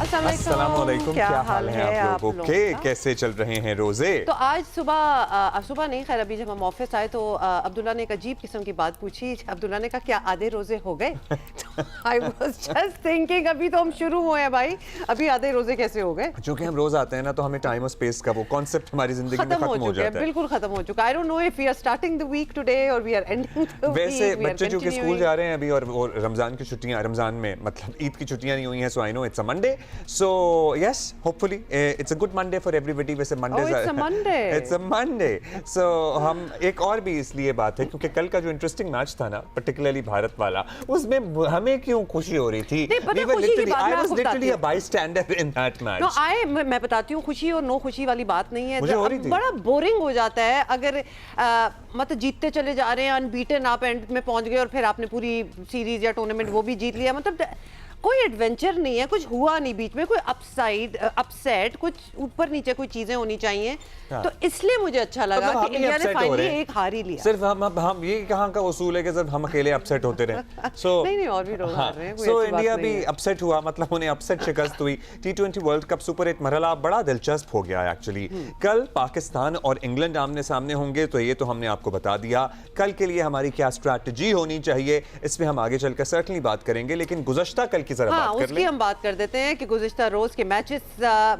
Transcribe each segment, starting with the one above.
अस्सलामुअलैकुम, क्या हाल है आप लोगों के? कैसे चल रहे हैं रोजे? तो आज सुबह नहीं, खैर अभी जब हम ऑफिस आए तो अब्दुल्ला ने एक अजीब किस्म की बात पूछी। अब्दुल्ला ने कहा क्या आधे रोजे हो गए? आई वाज जस्ट थिंकिंग अभी तो हम शुरू हुए हैं भाई, अभी आधे रोजे कैसे हो गए? क्योंकि हम रोज आते हैं ना, तो हमें टाइम और स्पेस का वो कॉन्सेप्ट हमारी जिंदगी में खत्म हो जाता है। बिल्कुल खत्म हो चुका है। I don't know if we are starting the week today और we are ending the week. वैसे बच्चे जो कि स्कूल जा रहे हैं अभी, और रमजान की छुट्टियां, रमजान में मतलब ईद की छुट्टियां नहीं हुई हैं, so I know it's a Monday, so yes hopefully it's a good Monday for everybody. वैसे Monday it's a Monday, so हम एक और भी इसलिए बात है क्योंकि कल का जो इंटरेस्टिंग मैच था ना, पर्टिकुलरली भारत वाला, उसमें हमें क्यों खुशी हो रही थी? I was literally a bystander in that match. No, मैं बताती हूँ, खुशी और नो खुशी वाली बात नहीं है। बड़ा बोरिंग हो जाता है अगर मतलब जीतते चले जा रहे हैं, अनबीटन आप एंड में पहुंच गए और फिर आपने पूरी सीरीज या टूर्नामेंट वो भी जीत लिया, मतलब कोई एडवेंचर नहीं है, कुछ हुआ नहीं बीच में, कोई अपसेट, कुछ ऊपर नीचे कोई चीजें होनी चाहिए। हाँ। तो इसलिए मुझे अच्छा लगा कि इंडिया ने फाइनली एक हार ही लिया। सिर्फ हम ये कहाँ का उसूल है कि सिर्फ हम अकेले अपसेट होते रहे? सो नहीं और भी लोग हार रहे हैं। सो इंडिया भी अपसेट हुआ, मतलब उन्हें अपसेट शिकस्त हुई। T20 वर्ल्ड कप सुपर 8 मरहला बड़ा दिलचस्प हो गया एक्चुअली। कल पाकिस्तान और इंग्लैंड आमने सामने होंगे, तो ये तो हमने आपको बता दिया। कल के लिए हमारी क्या स्ट्रैटेजी होनी चाहिए, इसमें हम आगे चलकर सर्टनली बात करेंगे, लेकिन गुज़श्ता कल की जरा बात कर लें। हम बात कर देते हैं कि गुज़िश्ता रोज के मैचेस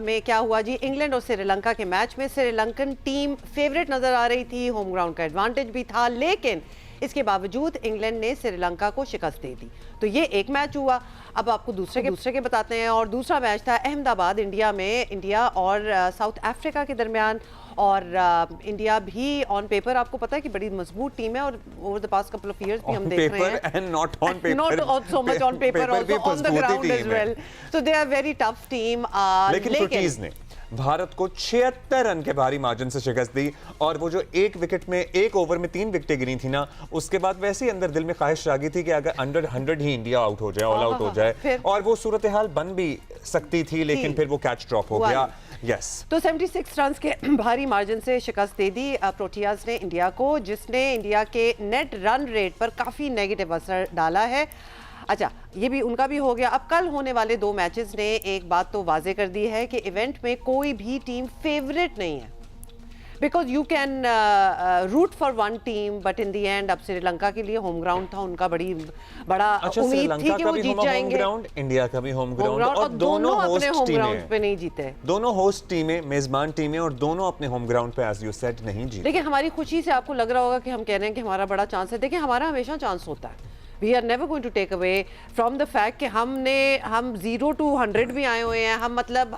में क्या हुआ जी। इंग्लैंड और श्रीलंका के मैच में श्रीलंकन टीम फेवरेट नजर आ रही थी, होम ग्राउंड का एडवांटेज भी था, लेकिन इसके बावजूद इंग्लैंड ने श्रीलंका को शिकस्त दे दी। तो ये एक मैच हुआ। अब आपको दूसरे के बताते हैं। और दूसरा मैच था अहमदाबाद इंडिया और साउथ अफ्रीका के दरमियान। और इंडिया भी ऑन पेपर आपको पता है कि बड़ी मजबूत टीम है, और over the past couple of years भी हम देख रहे हैं, and not on paper, not so much on paper, also on the ground as well, so they are very tough team. लेकिन फुर्टीज ने भारत को 76 रन के भारी मार्जिन से शिकस्त दी, और वो जो एक विकेट में, एक ओवर में 3 विकेटें गिरी थी ना, उसके बाद वैसे ही अंदर दिल में ख्वाहिश आ गई थी कि अगर अंडर 100 ही इंडिया आउट हो जाए, ऑल आउट हो जाए, और वो सूरत हाल बन भी सकती थी, लेकिन फिर वो कैच ड्रॉप हो गया। यस, तो 76 रन के भारी मार्जिन से शिकस्त दे दी प्रोटियाज ने इंडिया को, जिसने इंडिया के नेट रन रेट पर काफी नेगेटिव असर डाला है। अच्छा, ये भी उनका भी हो गया। अब कल होने वाले 2 मैचेस ने एक बात तो वाजे कर दी है कि इवेंट में कोई भी टीम फेवरेट नहीं है, because you can root for one team, but in the end अब श्रीलंका के लिए होम ग्राउंड था उनका, बड़ा उम्मीद थी कि वो जीत जाएंगे। इंडिया का भी होम ग्राउंड, और दोनों अपने होम ग्राउंड पे नहीं जीते। दोनों होस्ट टीमें, मेजबान टीमें, और दोनों अपने होम ग्राउंड पे एज यू सेड नहीं जीते। लेकिन हमारी खुशी से आपको लग रहा होगा कि हम कह रहे हैं कि हमारा बड़ा चांस है। देखिए, हमारा हमेशा चांस होता है। We are never going to take away from the fact कि हम 0 to 100 भी आए हुए हैं,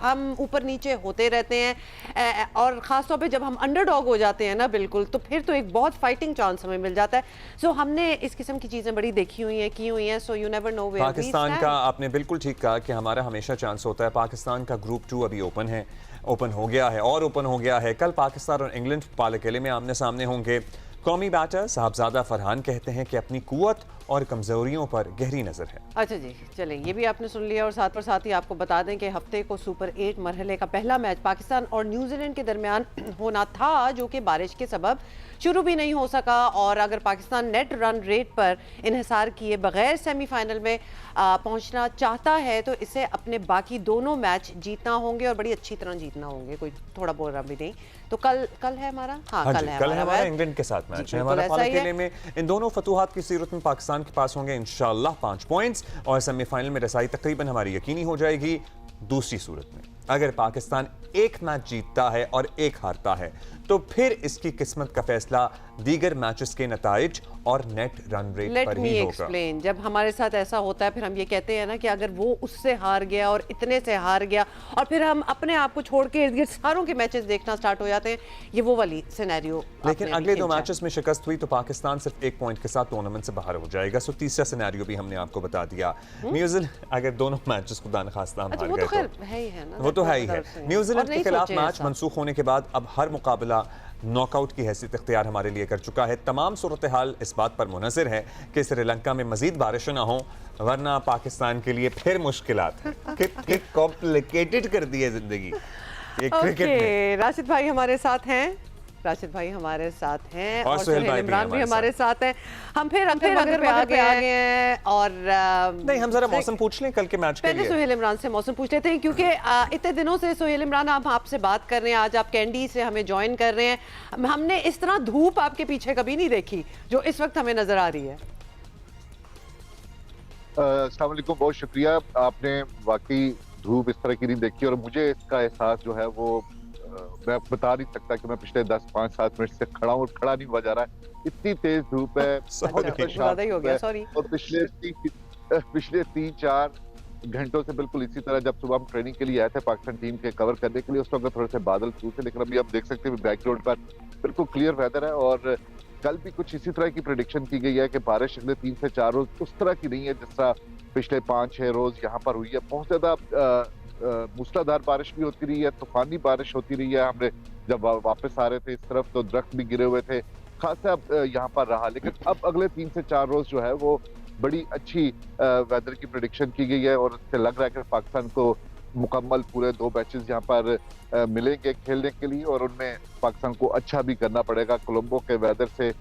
हम ऊपर नीचे होते रहते हैं, और ख़ास तौर पे जब हम अंडरडॉग हो जाते हैं ना, बिल्कुल, तो फिर तो एक बहुत फाइटिंग चांस हमें मिल जाता है। सो हमने इस किस्म की चीज़ें बड़ी देखी हुई हैं, की हुई हैं, so you never know where we stand. Pakistan का आपने बिल्कुल ठीक कहा कि हमारा हमेशा चांस होता है। पाकिस्तान का ग्रुप 2 अभी ओपन हो गया है। कल पाकिस्तान और इंग्लैंड पालकेले में आमने सामने होंगे। कौमी बैटर साहबजादा फरहान कहते हैं कि अपनी कुव्वत और कमजोरियों पर गहरी नजर है। अच्छा जी, चलें, ये भी आपने सुन लिया। और साथ ही आपको बता दें कि हफ्ते को सुपर 8 मरहले का पहला मैच पाकिस्तान और न्यूजीलैंड के दरमियान होना था, जो कि बारिश के सबब शुरू भी नहीं हो सका। और अगर पाकिस्तान नेट रन रेट पर इन्हिसार किए बगैर सेमीफाइनल में पहुंचना चाहता है, तो इसे अपने बाकी दोनों मैच जीतना होंगे, और बड़ी अच्छी तरह जीतना होंगे, कोई थोड़ा बोल भी नहीं। तो कल है हमारा, कल है हमारा इंग्लैंड के साथ मैच है हमारा पालकेले में। इन दोनों फतूहात की सीरत में पाकिस्तान के पास होंगे इंशाअल्लाह 5 पॉइंट्स, और सेमीफाइनल में रसाई तकरीबन हमारी यकीनी हो जाएगी। दूसरी सूरत में अगर पाकिस्तान एक मैच जीतता है और एक हारता है, तो फिर इसकी किस्मत का फैसला दीगर मैचेस के नताइज और नेट रन रेट पर ही होगा। एक्सप्लेन, जब हमारे साथ ऐसा होता है, फिर हम ये कहते हैं ना कि अगर वो उससे हार गया और इतने से हार गया, और फिर हम अपने आप को छोड़ के इर्द गिर्द सारों के मैचेस देखना स्टार्ट हो जाते हैं, ये वो वाली सिनेरियो। लेकिन अगले 2 मैचेस में शिकस्त हुई तो पाकिस्तान सिर्फ 1 पॉइंट के साथ टूर्नामेंट से बाहर हो जाएगा। सो तीसरा सिनेरियो भी हमने आपको बता दिया। न्यूजीलैंड अगर दोनों मैचेस खुदा न खास्ता हम हार गए, वो तो है ही है। न्यूजीलैंड के खिलाफ मैच मनसूख होने के बाद अब हर मुकाबला नॉकआउट की हैसियत इख्तियार हमारे लिए कर चुका है। तमाम सूरत हाल इस बात पर मुनहसर है कि श्रीलंका में मजीद बारिश ना हो, वरना पाकिस्तान के लिए फिर मुश्किलात कितनी कॉम्प्लिकेटेड कर दी है जिंदगी ये क्रिकेट में। राशिद भाई हमारे साथ हैं। राशिद भाई हमारे साथ हैं और सुहेल इमरान भी हमारे साथ हैं। हम फिर मगर पे आ गए हैं और नहीं, हम जरा मौसम पूछ लें कल के मैच के लिए। पहले सुहेल इमरान से मौसम पूछ लेते हैं, क्योंकि इतने दिनों से सुहेल इमरान हम आपसे बात कर रहे हैं, आज आप कैंडी से हमें ज्वाइन कर रहे हैं। हमने इस तरह धूप आपके पीछे कभी नहीं देखी जो इस वक्त हमें नजर आ रही है। अस्सलाम वालेकुम, बहुत शुक्रिया। आपने वाकई धूप इस तरह की नहीं देखी और मुझे इसका एहसास जो है वो मैं बता नहीं सकता कि मैं पिछले 10-5-7 मिनट से खड़ा हूँ, खड़ा नहीं हुआ जा रहा है, इतनी तेज धूप है। ज्यादा ही हो गया, सॉरी। और पिछले 3-4 घंटों से बिल्कुल इसी तरह, जब सुबह हम ट्रेनिंग के लिए आए थे पाकिस्तान टीम के कवर करने के लिए, उस वक्त थोड़े से बादल छू थे, लेकिन अभी आप देख सकते हैं बैकग्राउंड पर बिल्कुल क्लियर वेदर है। और कल भी कुछ इसी तरह की प्रेडिक्शन की गई है कि बारिश अगले 3 से 4 रोज उस तरह की नहीं है जिस तरह पिछले 5-6 रोज यहाँ पर हुई है। बहुत ज्यादा मूसलाधार बारिश भी होती रही है, तूफानी बारिश होती रही है। हमने जब वापस आ रहे थे इस तरफ तो दरख्त भी गिरे हुए थे, खासा यहाँ पर रहा। लेकिन अब अगले 3 से 4 रोज जो है वो बड़ी अच्छी वेदर की प्रेडिक्शन की गई है और इससे लग रहा है कि पाकिस्तान को मुकम्मल पूरे 2 मैचेस यहाँ पर मिलेंगे खेलने के लिए और उनमें पाकिस्तान को अच्छा भी करना पड़ेगा। कोलंबो के वेदर से,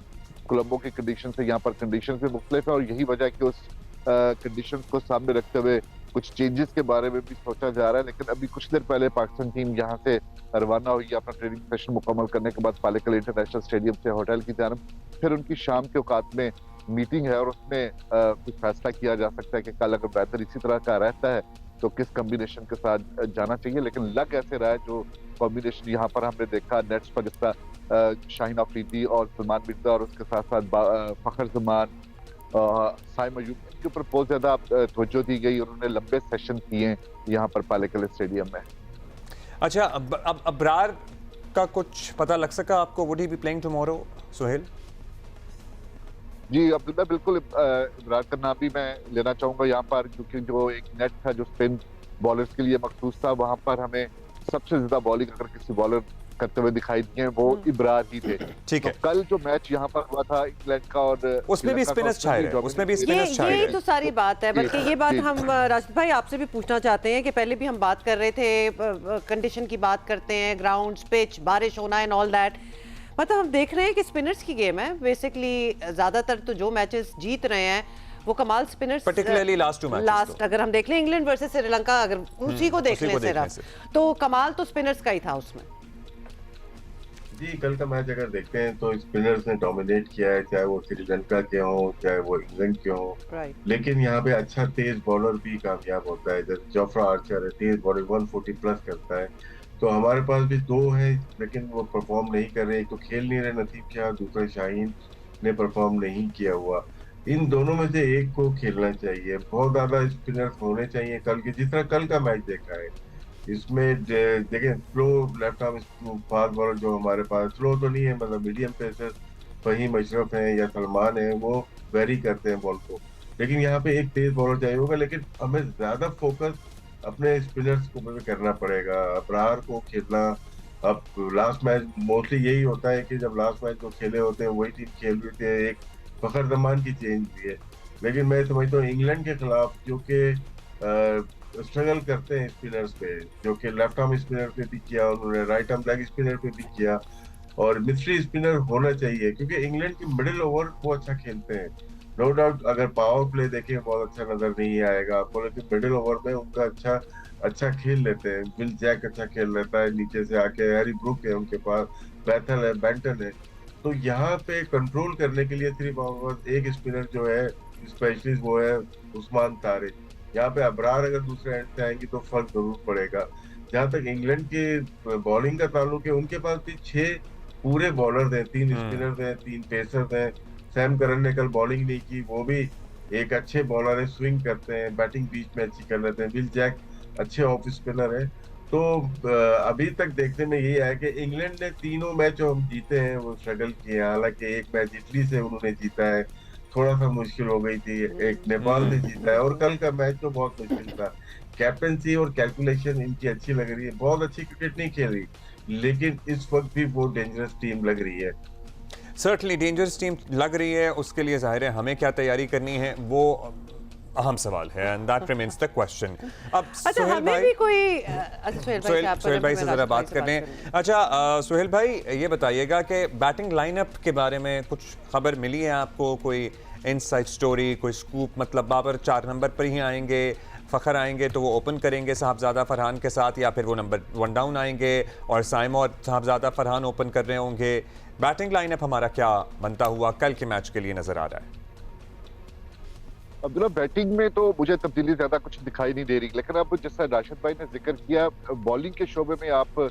कोलंबो की कंडीशन से यहाँ पर कंडीशन भी मुख्तलिफ है और यही वजह है कि उस कंडीशन को सामने रखते हुए कुछ चेंजेस के बारे में भी सोचा जा रहा है। लेकिन अभी कुछ देर पहले पाकिस्तान टीम यहाँ से रवाना हुई अपना ट्रेनिंग सेशन मुकम्मल करने के बाद पालेकल इंटरनेशनल स्टेडियम से होटल की जानब। फिर उनकी शाम के औकात में मीटिंग है और उसमें कुछ फैसला किया जा सकता है कि कल अगर बेहतर इसी तरह का रहता है तो किस कॉम्बिनेशन के साथ जाना चाहिए। लेकिन लग ऐसे रहा है जो कॉम्बिनेशन यहाँ पर हमने देखा नेट्स पर, जिस तरह शाहीन अफरीदी और सलमान मिर्जा और उसके साथ साथ फखर जमान, साइम अयूब, इनके ऊपर बहुत ज्यादा तवज्जो दी गई और उन्होंने लंबे सेशन किए यहाँ पर पालेकल स्टेडियम में। अच्छा, अब अबरार का कुछ पता लग सका आपको? Would he be playing tomorrow, Suhail? जी, अब मैं बिल्कुल इब्रार का नाम भी मैं लेना चाहूंगा यहाँ पर, क्योंकि जो एक नेट था जो स्पिन बॉलर्स के लिए मखसूस था, वहां पर हमें सबसे ज्यादा बॉलिंग अगर किसी बॉलर करते हुए दिखाई दिए वो इब्रार ही थे। ठीक है। तो कल जो मैच यहाँ पर हुआ था इंग्लैंड का और उसमें भी स्पिनर्स छाए रहे, उसमें भी स्पिनर्स छाए रहे। यही तो सारी बात है। बल्कि ये बात हम राशिद भाई आपसे भी पूछना चाहते हैं कि पहले भी हम बात कर रहे थे, कंडीशन की बात करते हैं, ग्राउंड, पिच, बारिश होना एंड ऑल दैट। मतलब हम देख रहे हैं कि स्पिनर्स की गेम है बेसिकली। ज्यादातर तो जो मैचेस जीत रहे हैं वो कमाल स्पिनर्स, पर्टिकुलरली लास्ट 2 मैचेस। अगर हम देख लें इंग्लैंड वर्सेस श्रीलंका, अगर उसी को देख लें सिर्फ, तो कमाल तो स्पिनर्स का ही था उसमें। जी, कल का मैच अगर देखते हैं तो स्पिनर्स ने डोमिनेट किया है, चाहे वो श्रीलंका के हो चाहे वो इंग्लैंड के हो। लेकिन यहाँ पे अच्छा तेज बॉलर भी कामयाब होता है, जैसे जोफ्रा आर्चर है, तेज बॉलर 140 प्लस करता है। तो हमारे पास भी 2 हैं लेकिन वो परफॉर्म नहीं कर रहे। एक तो खेल नहीं रहे नसीब क्या, दूसरा शाहीन ने परफॉर्म नहीं किया हुआ। इन दोनों में से एक को खेलना चाहिए। बहुत ज्यादा स्पिनर्स होने चाहिए कल के, जिस तरह कल का मैच देखा है। इसमें देखें slow left arm fast bowler जो हमारे पास, स्लो तो नहीं है, मतलब मीडियम पेसर फहीम अशरफ हैं या सलमान है, वो वेरी करते हैं बॉल को। लेकिन यहाँ पे एक तेज बॉलर चाहिए होगा, लेकिन हमें ज्यादा फोकस अपने स्पिनर्स को भी करना पड़ेगा। अबरार को खेलना, अब लास्ट मैच मोस्टली यही होता है कि जब लास्ट मैच जो खेले होते हैं वही टीम खेल रही थी, एक फखर जमान की चेंज भी है। लेकिन मैं समझता हूँ इंग्लैंड के खिलाफ जो कि स्ट्रगल करते हैं स्पिनर्स पे, जो कि लेफ्ट आर्म स्पिनर पे भी किया उन्होंने, राइट आर्म लेग स्पिनर पे भी किया, और मिस्ट्री स्पिनर होना चाहिए क्योंकि इंग्लैंड के मिडिल ओवर वो अच्छा खेलते हैं। नो डाउट अगर पावर प्ले देखें बहुत अच्छा नजर नहीं आएगा आपको, लेकिन मिडिल ओवर में उनका अच्छा खेल लेते हैं। विल जैक अच्छा खेल लेता है नीचे से आके, हैरी ब्रूक है उनके पास, बैथल है, बेंटन है। तो यहाँ पे कंट्रोल करने के लिए सिर्फ एक स्पिनर जो है स्पेशलिस्ट वो है उस्मान तारिक। यहाँ पे अबरार अगर दूसरे एंड से आएंगे तो फर्क जरूर पड़ेगा। जहाँ तक इंग्लैंड के बॉलिंग का ताल्लुक है, उनके पास भी 6 पूरे बॉलर हैं, 3 स्पिनर हैं, 3 पेसर हैं। सैम करन ने कल बॉलिंग नहीं की, वो भी एक अच्छे बॉलर है, स्विंग करते हैं, बैटिंग बीच में अच्छी कर लेते हैं। विल जैक अच्छे ऑफ स्पिनर है। तो अभी तक देखने में यही आया कि इंग्लैंड ने 3 मैच जो हम जीते हैं वो स्ट्रगल किए। हालांकि एक मैच इटली से उन्होंने जीता है, थोड़ा सा मुश्किल हो गई थी, एक नेपाल से जीता है, और कल का मैच तो बहुत मुश्किल था। कैप्टनसी और कैलकुलेशन इनकी अच्छी लग रही है, बहुत अच्छी क्रिकेट नहीं खेल रही, लेकिन इस वक्त भी वो डेंजरस टीम लग रही है। सर्टनली डेंजरस टीम लग रही है। उसके लिए जाहिर है हमें क्या तैयारी करनी है वो अहम सवाल है and that remains the question. अब अच्छा हमें भी कोई सुहेल भाई से जरा बात कर लें। अच्छा सुहेल भाई ये बताइएगा कि बैटिंग लाइनअप के बारे में कुछ खबर मिली है आपको, कोई इनसाइड स्टोरी, कोई स्कूप? मतलब बाबर 4 नंबर पर ही आएंगे, फ़खर आएंगे तो वो ओपन करेंगे साहबजादा फरहान के साथ, या फिर वो नंबर 1 डाउन आएंगे और साइम और साहबजादा फरहान ओपन कर रहे होंगे? बैटिंग लाइनअप हमारा क्या बनता हुआ कल के मैच के लिए नजर आ रहा है? अब्दुल्ला, बैटिंग में तो मुझे तब्दीली ज्यादा कुछ दिखाई नहीं दे रही, लेकिन अब जैसा राशिद भाई ने जिक्र किया, बॉलिंग के शोबे में आप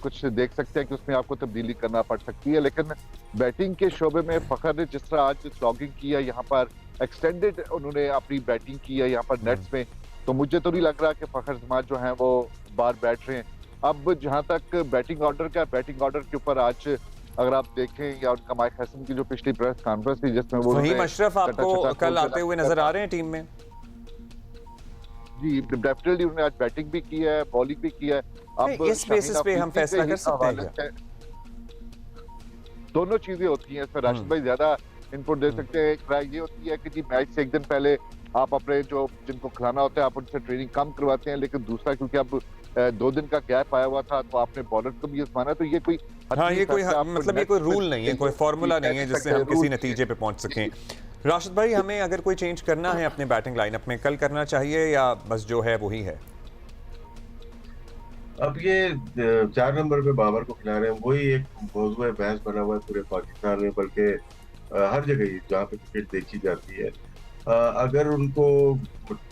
कुछ देख सकते हैं कि उसमें आपको तब्दीली करना पड़ सकती है, लेकिन बैटिंग के शोबे में फ़खर ने जिस तरह आज स्लॉगिंग किया, यहाँ पर एक्सटेंडेड उन्होंने अपनी बैटिंग की है यहाँ पर नेट्स में, तो मुझे तो नहीं लग रहा कि फ़खर जमान जो है वो बार बैठ रहे हैं। अब जहां तक बैटिंग ऑर्डर के ऊपर आज अगर आप देखें, या उनका माइक हसन की जो पिछली प्रेस कॉन्फ्रेंस थी जिसमें वो फहीम अशरफ आपको कल आते हुए नजर आ रहे हैं टीम में? जी डेफिनेटली उन्होंने आज बैटिंग भी की है, बॉलिंग भी की है। अब इस बेसिस पे हम फैसला कर सकते हैं क्या? दोनों चीजें होती हैं इसमें, राशिद भाई ज्यादा इनपुट दे सकते हैं। एक राय ये होती है कि जी मैच से एक दिन पहले आप अपने जो जिनको खिलाना होता है आप उनसे ट्रेनिंग कम करवाते हैं, लेकिन दूसरा क्योंकि अब 2 दिन का गैप आया हुआ था तो आपने बॉलर को भी आजमाना, तो ये कोई ये कोई मतलब ये कोई रूल नहीं है, कोई फॉर्मूला नहीं है जिससे हम किसी नतीजे पे पहुंच सकें। राशिद भाई, हमें अगर कोई चेंज करना है अपने बैटिंग लाइनअप में, कल करना चाहिए या बस जो है वही है? अब ये 4 नंबर पे बाबर को खिला रहे हैं, वही एक मौजूद बहस बना हुआ है पूरे पाकिस्तान में, बल्कि हर जगह ही जहाँ पे क्रिकेट देखी जाती है। अगर उनको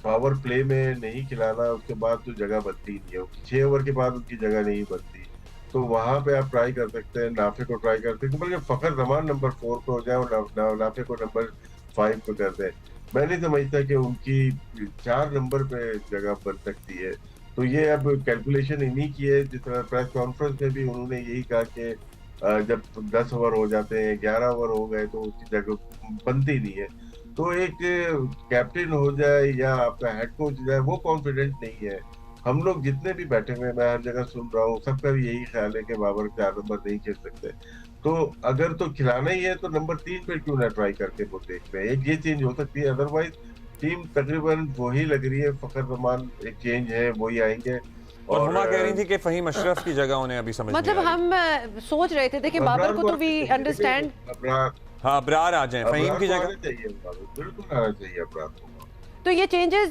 पावर प्ले में नहीं खिलाना, उसके बाद तो जगह बनती नहीं है, 6 ओवर के बाद उनकी जगह नहीं बनती, तो वहां पे आप ट्राई कर सकते हैं, नाफे को ट्राई कर सकते हैं, बल्कि फ़खर जमान नंबर 4 पे हो जाए और नाफे को नंबर 5 पे कर दें। मैं नहीं समझता कि उनकी 4 नंबर पे जगह बन सकती है। तो ये अब कैलकुलेशन इन्हीं की है, जिस तरह प्रेस कॉन्फ्रेंस में भी उन्होंने यही कहा कि जब 10 ओवर हो जाते हैं, 11 ओवर हो गए तो उसकी जगह बनती नहीं है। तो एक कैप्टन हो जाए या आपका हेड कोच जाए, वो कॉन्फिडेंट नहीं है। हम लोग जितने भी बैठे हुए, मैं हर जगह सुन रहा हूँ, सबका भी यही ख्याल है कि बाबर 4 नंबर नहीं खेल सकते। तो अगर तो खिलाना ही है तो नंबर 3 पे क्यों ना ट्राई करके वो देख रहे हैं, एक ये चेंज हो सकती है। अदरवाइज टीम तकरीबन वही लग रही है, फ़खर जमान एक चेंज है, वही आएंगे। और हुमा कह रही थी कि फहीम अशरफ की जगह उन्हें अभी समझ मतलब हम सोच रहे थे, देखिए बाबर को तो वी अंडरस्टैंड, हाँ अबरार आ जाए फहीम की जगह, बिल्कुल आना चाहिए अबरार को। तो ये changes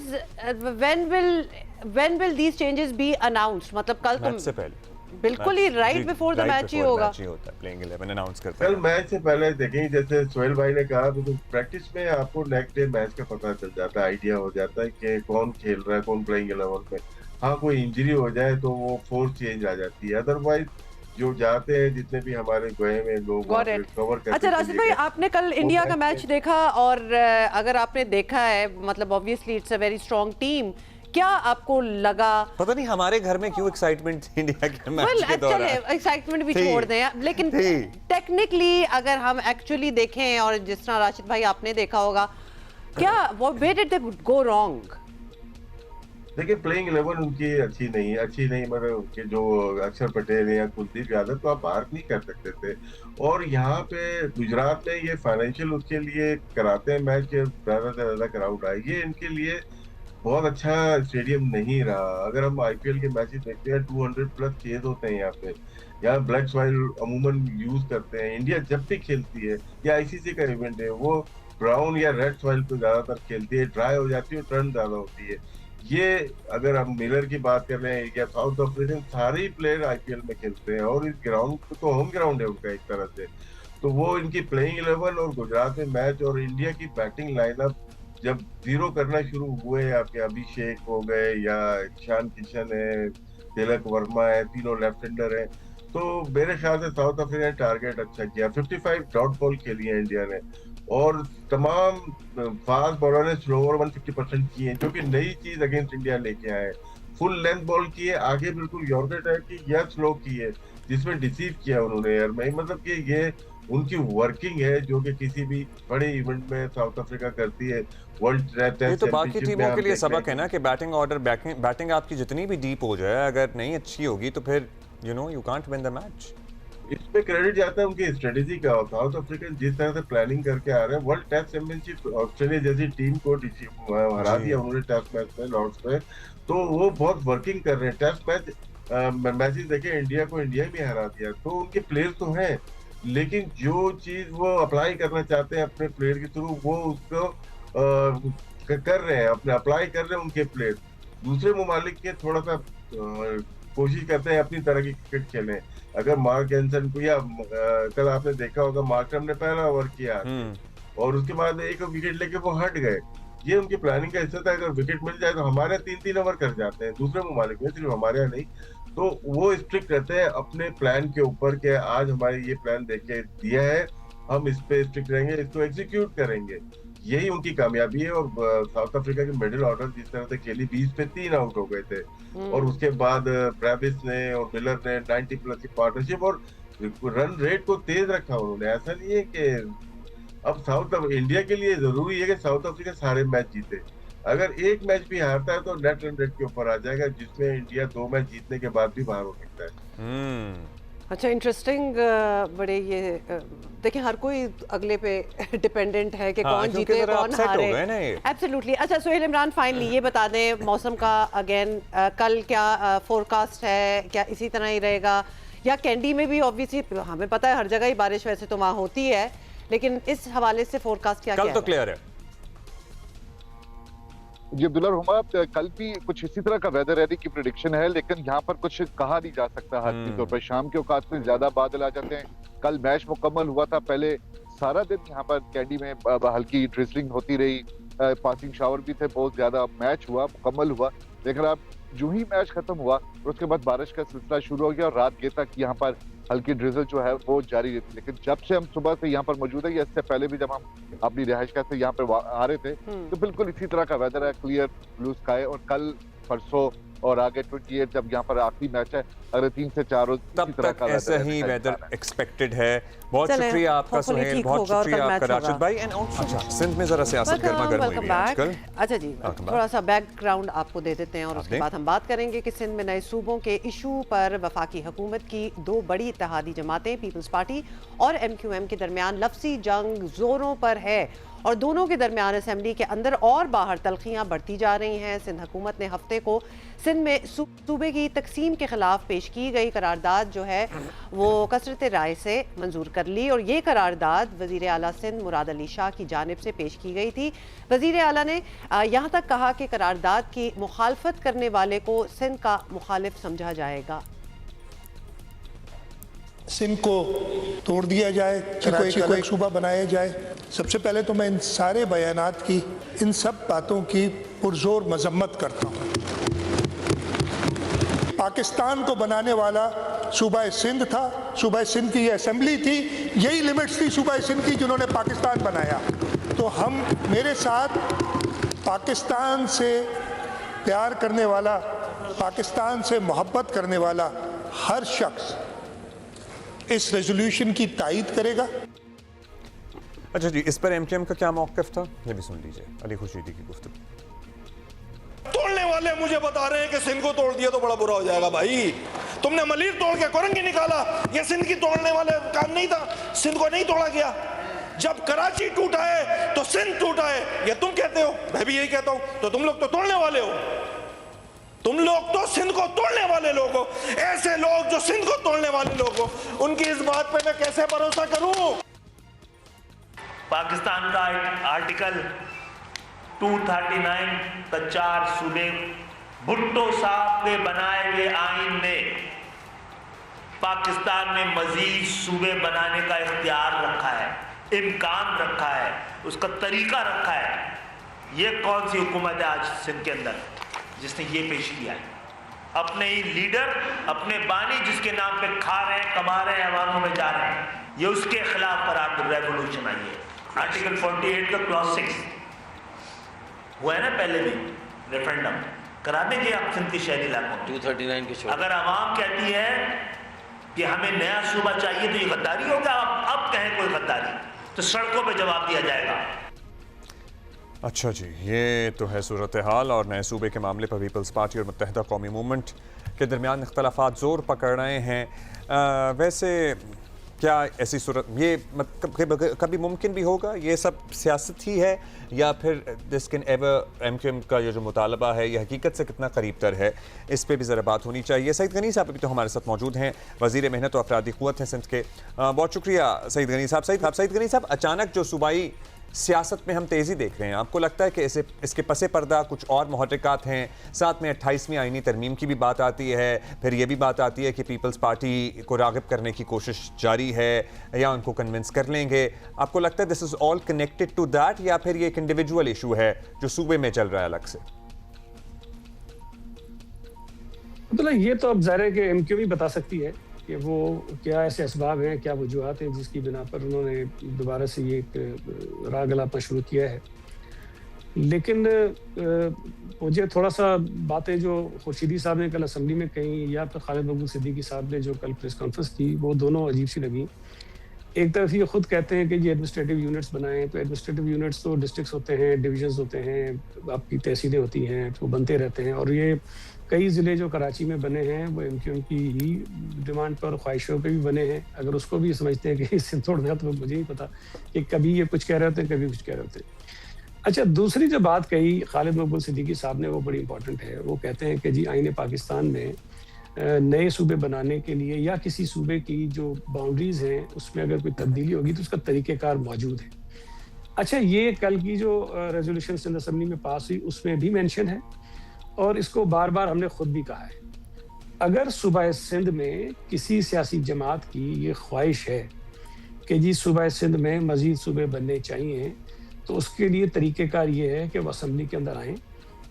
when will these changes be announced? मतलब कल तो से पहले बिल्कुल ही राइट बिफोर द मैच ही होगा, प्लेइंग 11 अनाउंस करते हैं कल मैच से पहले। देखें जैसे सोहेल भाई ने कहा, तो प्रैक्टिस में आपको नेक्स्ट डे मैच का पता चल जाता है, आइडिया हो जाता है कि कौन खेल रहा है, कौन प्लेइंग 11 में। हाँ कोई इंजरी हो जाए तो वो फोर्स चेंज आ जाती है, अदरवाइज जो जाते हैं जितने भी हमारे गए में लोग कवर करते हैं। अच्छा राशिद भाई, आपने कल इंडिया का मैच देखा, और अगर आपने देखा है, मतलब obviously it's a very strong team, क्या आपको लगा? पता नहीं हमारे घर में क्यों एक्साइटमेंट थी इंडिया के मैच के दौरान। एक्साइटमेंट भी छोड़ दें, लेकिन टेक्निकली अगर हम एक्चुअली देखें, और जिस तरह राशिद भाई आपने देखा होगा, क्या where did they go wrong? देखिए प्लेइंग 11 उनकी अच्छी नहीं, मगर उनके जो अक्षर पटेल या कुलदीप यादव को आप बाहर नहीं कर सकते थे। और यहाँ पे गुजरात में ये फाइनेंशियल उसके लिए कराते हैं मैच के, ज्यादा से ज्यादा क्राउड आए, ये इनके लिए बहुत अच्छा स्टेडियम नहीं रहा। अगर हम आईपीएल के मैचेस देखते हैं, 200 प्लस चेज होते हैं यहाँ पे, यहाँ ब्लैक सॉइल अमूमन यूज करते हैं। इंडिया जब भी खेलती है, या आईसीसी का इवेंट है, वो ब्राउन या रेड सॉइल पे ज्यादातर खेलती है, ड्राई हो जाती है, टर्न ज्यादा होती है। ये अगर हम मिलर की बात कर रहे हैं या साउथ अफ्रीकन, सारे प्लेयर आईपीएल में खेलते हैं, और इस ग्राउंड तो होम ग्राउंड है उनका एक तरह से। तो वो इनकी प्लेइंग 11 और गुजरात में मैच, और इंडिया की बैटिंग लाइनअप जब जीरो करना शुरू हुए, आपके अभिषेक हो गए या ईशान किशन है, तिलक वर्मा है, तीनों लेफ्ट हैंडर है, तो मेरे ख्याल से साउथ अफ्रीका ने टारगेट अच्छा किया। 55 डॉट बॉल खेली है इंडिया ने, और तमाम फास्ट बॉलर ने स्लो ओवर 150% किए, जो कि नई चीज अगेंस्ट इंडिया लेके आए। फुल लेंथ बॉल किए, आगे बिल्कुल यॉर्कर टाइप की या स्लो की है, जिसमें डिसीव किया उन्होंने। यार मैं मतलब कि ये उनकी वर्किंग है, जो कि किसी भी बड़े इवेंट में साउथ अफ्रीका करती है। वर्ल्ड टेस्ट ये तो बाकी टीमों के लिए सबक है ना कि बैटिंग ऑर्डर, बैटिंग आपकी जितनी भी डीप हो जाए, अगर नहीं अच्छी होगी तो फिर you can't win the match. इस पे क्रेडिट जाता है उनकी स्ट्रेटेजी का। साउथ अफ्रीका जिस तरह से प्लानिंग करके आ रहे हैं, वर्ल्ड टेस्ट चैंपियनशिप ऑस्ट्रेलिया जैसी टीम को हरा दिया उन्होंने टेस्ट मैच में, लॉर्ड्स में, तो वो बहुत वर्किंग कर रहे हैं। टेस्ट मैचेस देखे, इंडिया को इंडिया में हरा दिया, तो उनके प्लेयर्स तो हैं, लेकिन जो चीज वो अप्लाई करना चाहते हैं अपने प्लेयर के थ्रू, वो उसको कर रहे हैं, अपने अप्लाई कर रहे हैं उनके प्लेयर। दूसरे ममालिक के थोड़ा सा कोशिश करते हैं अपनी तरह की क्रिकेट खेलें। अगर मार्क जैनसन को, या कल आपने देखा होगा मार्करम ने पहला ओवर किया और उसके बाद एक विकेट लेके वो हट गए, ये उनकी प्लानिंग का हिस्सा था। अगर विकेट मिल जाए तो हमारे 3-3 ओवर कर जाते हैं दूसरे ममालिक में, सिर्फ हमारे यहाँ नहीं। तो वो स्ट्रिक्ट रहते हैं अपने प्लान के ऊपर कि आज हमारे ये प्लान देके दिया है, हम इस पे स्ट्रिक्ट रहेंगे, इसको एग्जीक्यूट करेंगे। यही उनकी कामयाबी है। और साउथ अफ्रीका की मिडिल ऑर्डर जिस तरह से खेली, 20 पे 3 आउट हो गए थे, और उसके बाद ब्रेविस ने और मिलर ने 90 प्लस की पार्टनरशिप और रन रेट को तेज रखा उन्होंने। ऐसा नहीं है कि अब इंडिया के लिए जरूरी है कि साउथ अफ्रीका सारे मैच जीते। अगर एक मैच भी हारता है तो नेट रन रेट के ऊपर आ जाएगा, जिसमें इंडिया 2 मैच जीतने के बाद भी बाहर हो सकता है। अच्छा, इंटरेस्टिंग। बड़े ये देखिए, हर कोई अगले पे डिपेंडेंट है कि कौन जीते कौन हारे। एब्सोल्युटली। अच्छा सोहेल इमरान, फाइनली ये बता दें मौसम का अगेन कल क्या फोरकास्ट है, क्या इसी तरह ही रहेगा, या कैंडी में भी ऑब्वियसली हमें पता है हर जगह ही बारिश वैसे तो वहाँ होती है, लेकिन इस हवाले से फोरकास्ट क्या कल तो क्लियर है? जी अब्दुल्ला हुमा, कल भी कुछ इसी तरह का वेदर एरिया की प्रेडिक्शन है, लेकिन यहाँ पर कुछ कहा नहीं जा सकता हर चीज तौर पर। शाम के औकात में ज्यादा बादल आ जाते हैं। कल मैच मुकम्मल हुआ था, पहले सारा दिन यहाँ पर कैंडी में हल्की ड्रिजलिंग होती रही, पासिंग शावर भी थे, बहुत ज्यादा मैच हुआ, मुकम्मल हुआ। लेकिन अब जो ही मैच खत्म हुआ और उसके बाद बारिश का सिलसिला शुरू हो गया और रात तक यहाँ पर हल्की ड्रिजल जो है वो जारी रहती। लेकिन जब से हम सुबह से यहाँ पर मौजूद है, या इससे पहले भी जब हम अपनी रिहाइश से यहाँ पर आ रहे थे, तो बिल्कुल इसी तरह का वेदर है, क्लियर ब्लू स्काई। और कल परसों और आगे 28 जब यहाँ पर आखिरी मैच है, अगले 3 से 4 रोज तब तक ऐसा ही वेदर एक्सपेक्टेड है। बहुत शुक्रिया आपका सोहेल, बहुत शुक्रिया आपका राशिद भाई। एंड अच्छा, सिंध में जरा सियासत गर्मा गर्म हुई है आजकल। अच्छा जी, थोड़ा सा बैकग्राउंड आपको दे देते हैं और उसके बाद हम बात करेंगे कि सिंध में नए सूबों के इशू पर वफाकी हुकूमत की 2 बड़ी इत्तेहादी जमातें पीपल्स पार्टी और MQM के दरमियान लफ्जी जंग जोरों पर है, और दोनों के दरमियान असेंबली के अंदर और बाहर तलखियां बढ़ती जा रही हैं। सिंध हुकूमत ने हफ्ते को सिंध में सूबे की तकसीम के खिलाफ पेश की गई करारदाद जो है वो कसरत राय से मंजूर कर ली, और ये करारदाद वज़ीर आला सिंध मुराद अली शाह की जानिब से पेश की गई थी। वज़ीर आला ने यहाँ तक कहा कि करारदाद की मुखालफत करने वाले को सिंध का मुखालिफ समझा जाएगा। सिंध को तोड़ दिया जाए, कराची को एक सूबा बनाया जाए। सबसे पहले तो मैं इन सारे बयानात की, इन सब बातों की पुरजोर मजम्मत करता हूँ। पाकिस्तान को बनाने वाला सूबा सिंध था, सूबा सिंध की ये असेंबली थी, यही लिमिट्स थी सूबा सिंध की जिन्होंने पाकिस्तान बनाया। तो हम, मेरे साथ पाकिस्तान से प्यार करने वाला, पाकिस्तान से मोहब्बत करने वाला हर शख्स इस रेजोल्यूशन की तायीद करेगा। अच्छा जी, इस पर MQM का क्या मौक़िफ़ था, ये भी सुन लीजिए। अली खुर्शीदी की गुफ्तगू। तोड़ने वाले मुझे बता रहे हैं कि सिंध को तोड़ दिया तो बड़ा बुरा हो जाएगा। भाई, तुमने मलीर तोड़ के कोरंगी निकाला, ये सिंध की तोड़ने वाले काम नहीं था, सिंध को नहीं तोड़ा गया। जब कराची टूटा है तो सिंध टूटा है, ये तुम कहते हो, मैं भी यही कहता हूं। तो तुम लोग तो तोड़ने वाले हो, तुम लोग तो सिंध को तोड़ने वाले लोग हो। ऐसे लोग जो सिंध को तोड़ने वाले लोग हो, उनकी इस बात पे मैं कैसे भरोसा करूं? पाकिस्तान का आर्टिकल 239 का 4 सूबे भुट्टो साहब के बनाए हुए आइन में पाकिस्तान ने मजीद सूबे बनाने का इख्तियार रखा है, इम्कान रखा है, उसका तरीका रखा है। ये कौन सी हुकूमत है आज सिंध के अंदर जिसने ये पेश किया है? अपने ही लीडर, अपने बानी जिसके नाम पे खा रहे हैं, कमा रहे हैं, अवामों में जा रहे हैं, ये उसके खिलाफ करार रेवोल्यूशन आई है। आर्टिकल 48 का क्लॉज 6 हुआ है ना, पहले भी रेफरेंडम करा दीजिए आप सिंध के शहरी इलाकों में। 239 के अगर आवाम कहती है कि हमें नया सूबा चाहिए तो ये गद्दारी होगा। अब कहें कोई गद्दारी तो सड़कों पे जवाब दिया जाएगा। अच्छा जी, ये तो है सूरत हाल। और नए सूबे के मामले पर पीपल्स पार्टी और मुत्तहिदा कौमी मूवमेंट के दरमियान इख्तलाफात ज़ोर पकड़ रहे हैं। वैसे क्या ऐसी सूरत ये कभी मुमकिन भी होगा? ये सब सियासत ही है या फिर दिस कैन एवर एमक्यूएम का ये जो मुतालबा है ये हकीकत से कितना करीब तर है, इस पे भी ज़रा बात होनी चाहिए। सईद गनी साहब अभी तो हमारे साथ मौजूद हैं, वज़ीर मेहनत और अफरादी क़ुव्वत हैं सिंध के। बहुत शुक्रिया सईद गनी साहब। सईद गनी साहब, अचानक जो सूबाई सियासत में हम तेज़ी देख रहे हैं, आपको लगता है कि इसके पसे पर्दा कुछ और मुहर्रिकात हैं? साथ में 28वीं आईनी तरमीम की भी बात आती है, फिर ये भी बात आती है कि पीपल्स पार्टी को राग़िब करने की कोशिश जारी है या उनको कन्विंस कर लेंगे। आपको लगता है this is all connected to that या फिर ये एक इंडिविजुअल इशू है जो सूबे में चल रहा है अलग से? मतलब ये तो अब ज़ाहिर है कि एमक्यू भी बता सकती है कि वो क्या ऐसे असबाब हैं, क्या वजूहात हैं जिसकी बिना पर उन्होंने दोबारा से ये एक राह गलापना शुरू किया है। लेकिन मुझे थोड़ा सा बातें जो खुर्शीदी साहब ने कल असम्बली में कही या फिर खालिद मकबूल सिद्दीकी साहब ने जो कल प्रेस कॉन्फ्रेंस की, वो दोनों अजीब सी लगी। एक तरफ ये खुद कहते हैं कि ये एडमिनिस्ट्रेटिव यूनिट्स बनाएं, तो एडमिनिस्ट्रेटिव यूनिट्स तो डिस्ट्रिक्ट्स होते हैं, डिविजन्स होते हैं, आपकी तहसीलें होती हैं, तो बनते रहते हैं। और ये कई ज़िले जो कराची में बने हैं वो एमक्यूएम की ही डिमांड पर, ख्वाहिशों पे भी बने हैं। अगर उसको भी समझते हैं कि सिंध तोड़ना, तो मुझे नहीं पता कि कभी ये कुछ कह रहे होते हैं, कभी कुछ कह रहे होते हैं। अच्छा, दूसरी जो बात कही खालिद मकबूल सिद्दीकी साहब ने, वो बड़ी इंपॉर्टेंट है। वो कहते हैं कि जी आईने पाकिस्तान में नए सूबे बनाने के लिए या किसी सूबे की जो बाउंड्रीज़ हैं उसमें अगर कोई तब्दीली होगी तो उसका तरीक़ेकार मौजूद है। अच्छा, ये कल की जो रेजोल्यूशन सिंध असम्बली में पास हुई उसमें भी मेंशन है और इसको बार बार हमने खुद भी कहा है। अगर सूबा सिंध में किसी सियासी जमात की ये ख्वाहिश है कि जी सूबा सिंध में मज़ीद सूबे बनने चाहिए, तो उसके लिए तरीक़ेकार ये है कि वह असम्बली के अंदर आएँ,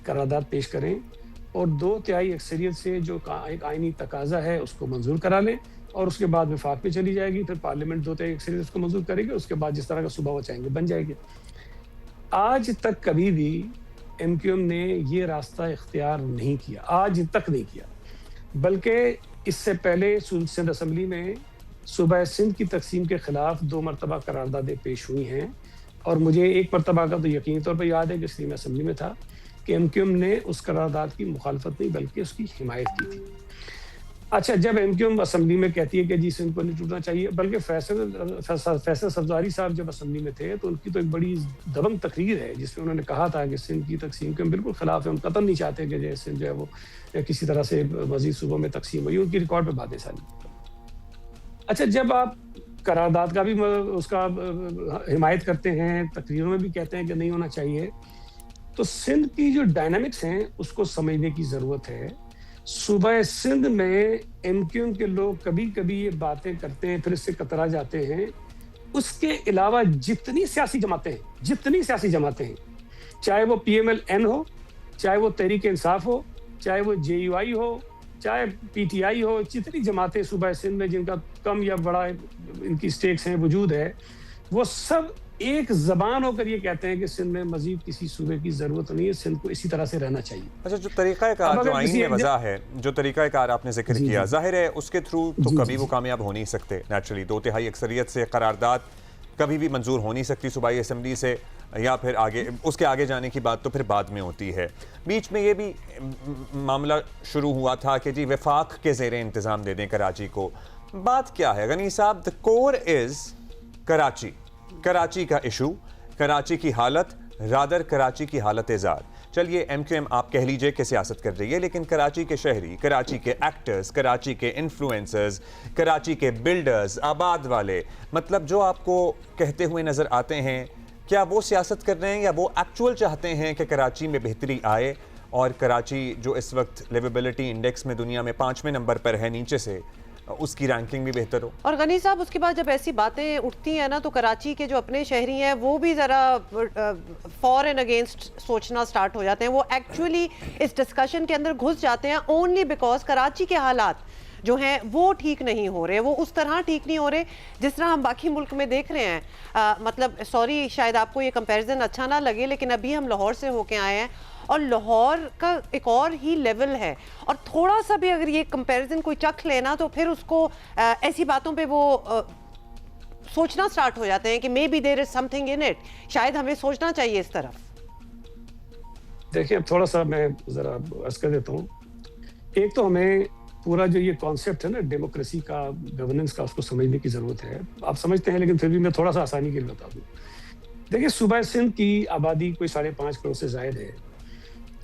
करारदाद पेश करें और 2/3 अक्सरियत से जो एक आइनी तकाजा है उसको मंजूर करा लें और उसके बाद वफाक में चली जाएगी। फिर पार्लियामेंट 2/3 अक्सरियत उसको मंजूर करेगी, उसके बाद जिस तरह का सूबा वो चाहेंगे बन जाएगी। आज तक कभी भी एमक्यूएम ने ये रास्ता इख्तियार नहीं किया, आज तक नहीं किया। बल्कि इससे पहले सिंध असम्बली में सूबा सिंध की तकसीम के खिलाफ 2 मरतबा करारदादें पेश हुई हैं और मुझे एक मरतबा का तो यकीनी तौर पर याद है कि इसलिए मैं असम्बली में था कि एमक्यूएम ने उस करारदाद की मुखालफत नहीं बल्कि उसकी हिमायत की थी। अच्छा, जब एमक्यूएम असम्बली में कहती है कि जी सिंध को नहीं टूटना चाहिए, बल्कि फैसल सफदारी साहब जब असम्बली में थे तो उनकी तो एक बड़ी दबंग तकरीर है जिसमें उन्होंने कहा था कि सिंध की तकसीम के हम बिल्कुल खिलाफ है, हम कतई नहीं चाहते कि जो सिंध जो है वो किसी तरह से मज़ीद सूबों में तकसीम हुई, उनकी रिकॉर्ड पर बातें सारी। अच्छा, जब आप करारदाद का भी उसका हिमायत करते हैं, तकरीरों में भी कहते हैं कि नहीं होना चाहिए, तो सिंध की जो डायनामिक्स हैं उसको समझने की ज़रूरत है। सूबा सिंध में एमक्यूएम के लोग कभी कभी ये बातें करते हैं फिर इससे कतरा जाते हैं। उसके अलावा जितनी सियासी जमातें हैं, चाहे वो PMLN हो, चाहे वो तहरीक इंसाफ हो, चाहे वो JUI हो, चाहे PTI हो, जितनी जमातें सूबा सिंध में जिनका कम या बड़ा इनकी स्टेक्स हैं वजूद है, वो सब एक ज़बान होकर ये कहते हैं कि सिंध में मजीद किसी सूबे की ज़रूरत नहीं है, सिंध को इसी तरह से रहना चाहिए। अच्छा, जो तरीक़ाकार जो आईन में वज़ा है, जो तरीक़ाकार आपने जिक्र किया, जाहिर है उसके थ्रू तो कभी वो कामयाब हो नहीं सकते। नेचुरली 2/3 अक्सरियत से करारदाद कभी भी मंजूर हो नहीं सकती सूबाई असम्बली से, या फिर आगे उसके आगे जाने की बात तो फिर बाद में होती है। बीच में ये भी मामला शुरू हुआ था कि जी वफाक के ज़ेरे इंतज़ाम दे दें कराची को। बात क्या है गनी साहब? द कोर इज़ कराची का इशू, कराची की हालत, रादर कराची की हालत ज़ार। चलिए एमक्यूएम आप कह लीजिए कि सियासत कर रही है, लेकिन कराची के शहरी, कराची के एक्टर्स, कराची के इन्फ्लुएंसर्स, कराची के बिल्डर्स, आबाद वाले, मतलब जो आपको कहते हुए नज़र आते हैं, क्या वो सियासत कर रहे हैं या वो एक्चुअल चाहते हैं कि कराची में बेहतरी आए और कराची जो इस वक्त लिवेबिलिटी इंडेक्स में दुनिया में 5वें नंबर पर है नीचे से, उसकी रैंकिंग भी बेहतर हो? और गनी साहब, उसके बाद जब ऐसी बातें उठती हैं ना, तो कराची के जो अपने शहरी हैं वो भी ज़रा फॉर एंड अगेंस्ट सोचना स्टार्ट हो जाते हैं। वो एक्चुअली इस डिस्कशन के अंदर घुस जाते हैं ओनली बिकॉज कराची के हालात जो हैं वो ठीक नहीं हो रहे, वो उस तरह ठीक नहीं हो रहे जिस तरह हम बाकी मुल्क में देख रहे हैं। मतलब सॉरी, शायद आपको ये कंपैरिजन अच्छा ना लगे, लेकिन अभी हम लाहौर से होके आए हैं और लाहौर का एक और ही लेवल है, और थोड़ा सा भी अगर ये कंपैरिजन कोई चख लेना तो फिर उसको ऐसी बातों पे वो सोचना स्टार्ट हो जाते हैं कि maybe there is something in it, शायद हमें सोचना चाहिए इस तरफ। देखिए, अब थोड़ा सा मैं ज़रा अर्ज कर देता हूँ। एक तो हमें पूरा जो ये कॉन्सेप्ट है ना डेमोक्रेसी का, गवर्नेंस का, उसको समझने की जरूरत है। आप समझते हैं, लेकिन फिर भी मैं थोड़ा सा आसानी के लिए बता दूं। देखिए, सूबा सिंध की आबादी कोई 5.5 करोड़ से जायद है।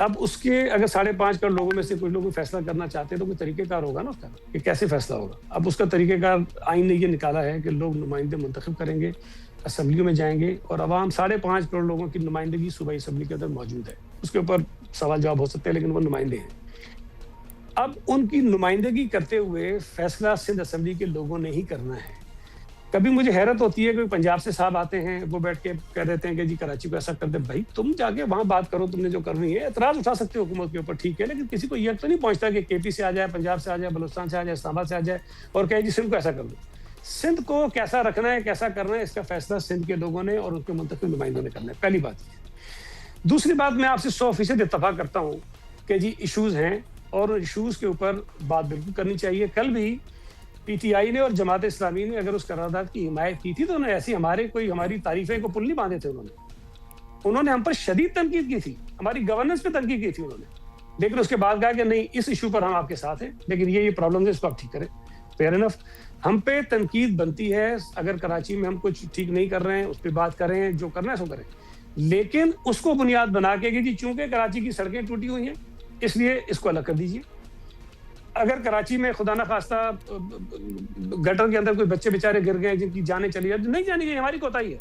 अब उसके अगर 5.5 करोड़ लोगों में से कुछ लोग फैसला करना चाहते हैं तो कोई तरीकेकार होगा ना उसका, कि कैसे फैसला होगा। अब उसका तरीकेकार आइन ने ये निकाला है कि लोग नुमाइंदे मुंतखब करेंगे, असम्बलियों में जाएंगे और अवाम 5.5 करोड़ लोगों की नुमाइंदगी सूबाई असम्बली के अंदर मौजूद है। उसके ऊपर सवाल जवाब हो सकते हैं, लेकिन वो नुमाइंदे हैं। अब उनकी नुमाइंदगी करते हुए फैसला सिंध असम्बली के लोगों ने ही करना है। कभी मुझे हैरत होती है कि पंजाब से साहब आते हैं, वो बैठ के कह देते हैं कि जी कराची को ऐसा कर दे। भाई तुम जाके वहां बात करो, तुमने जो करनी है। एतराज उठा सकते हो हुकूमत के ऊपर, ठीक है, लेकिन किसी को यह तो नहीं पहुंचता कि केपी से आ जाए, पंजाब से आ जाए, बलूचिस्तान से आ जाए, इस्लामाबाद से आ जाए और कहे जी सिंध को ऐसा कर दो। सिंध को कैसा रखना है, कैसा करना है, इसका फैसला सिंध के लोगों ने और उनके मुंतखब नुमाइंदों ने करना है। पहली बात। दूसरी बात, मैं आपसे 100% इत्तफाक करता हूँ कि जी इशूज हैं और इशूज के ऊपर बात बिल्कुल करनी चाहिए। कल भी पीटीआई ने और जमात इस्लामी ने अगर उस करारदाद की हिमायत की थी तो उन्होंने ऐसी हमारी तारीफें को पुल नहीं बांधे थे। उन्होंने हम पर शदीद तनकीद की थी, हमारी गवर्नेंस पे तनकीद की थी उन्होंने, लेकिन उसके बाद कहा कि नहीं, इस इशू पर हम आपके साथ हैं, लेकिन ये प्रॉब्लम है, इसको आप ठीक करें। फेयर इनफ, हम पे तनकीद बनती है। अगर कराची में हम कुछ ठीक नहीं कर रहे हैं, उस पर बात करें, जो करना है सो करें, लेकिन उसको बुनियाद बना के कि चूंकि कराची की सड़कें टूटी हुई हैं इसलिए इसको अलग कर दीजिए। अगर कराची में खुदा ना खास्ता गटर के अंदर कोई बच्चे बेचारे गिर गए जिनकी जानें चली जाए, नहीं जानी चाहिए, हमारी कोताही है,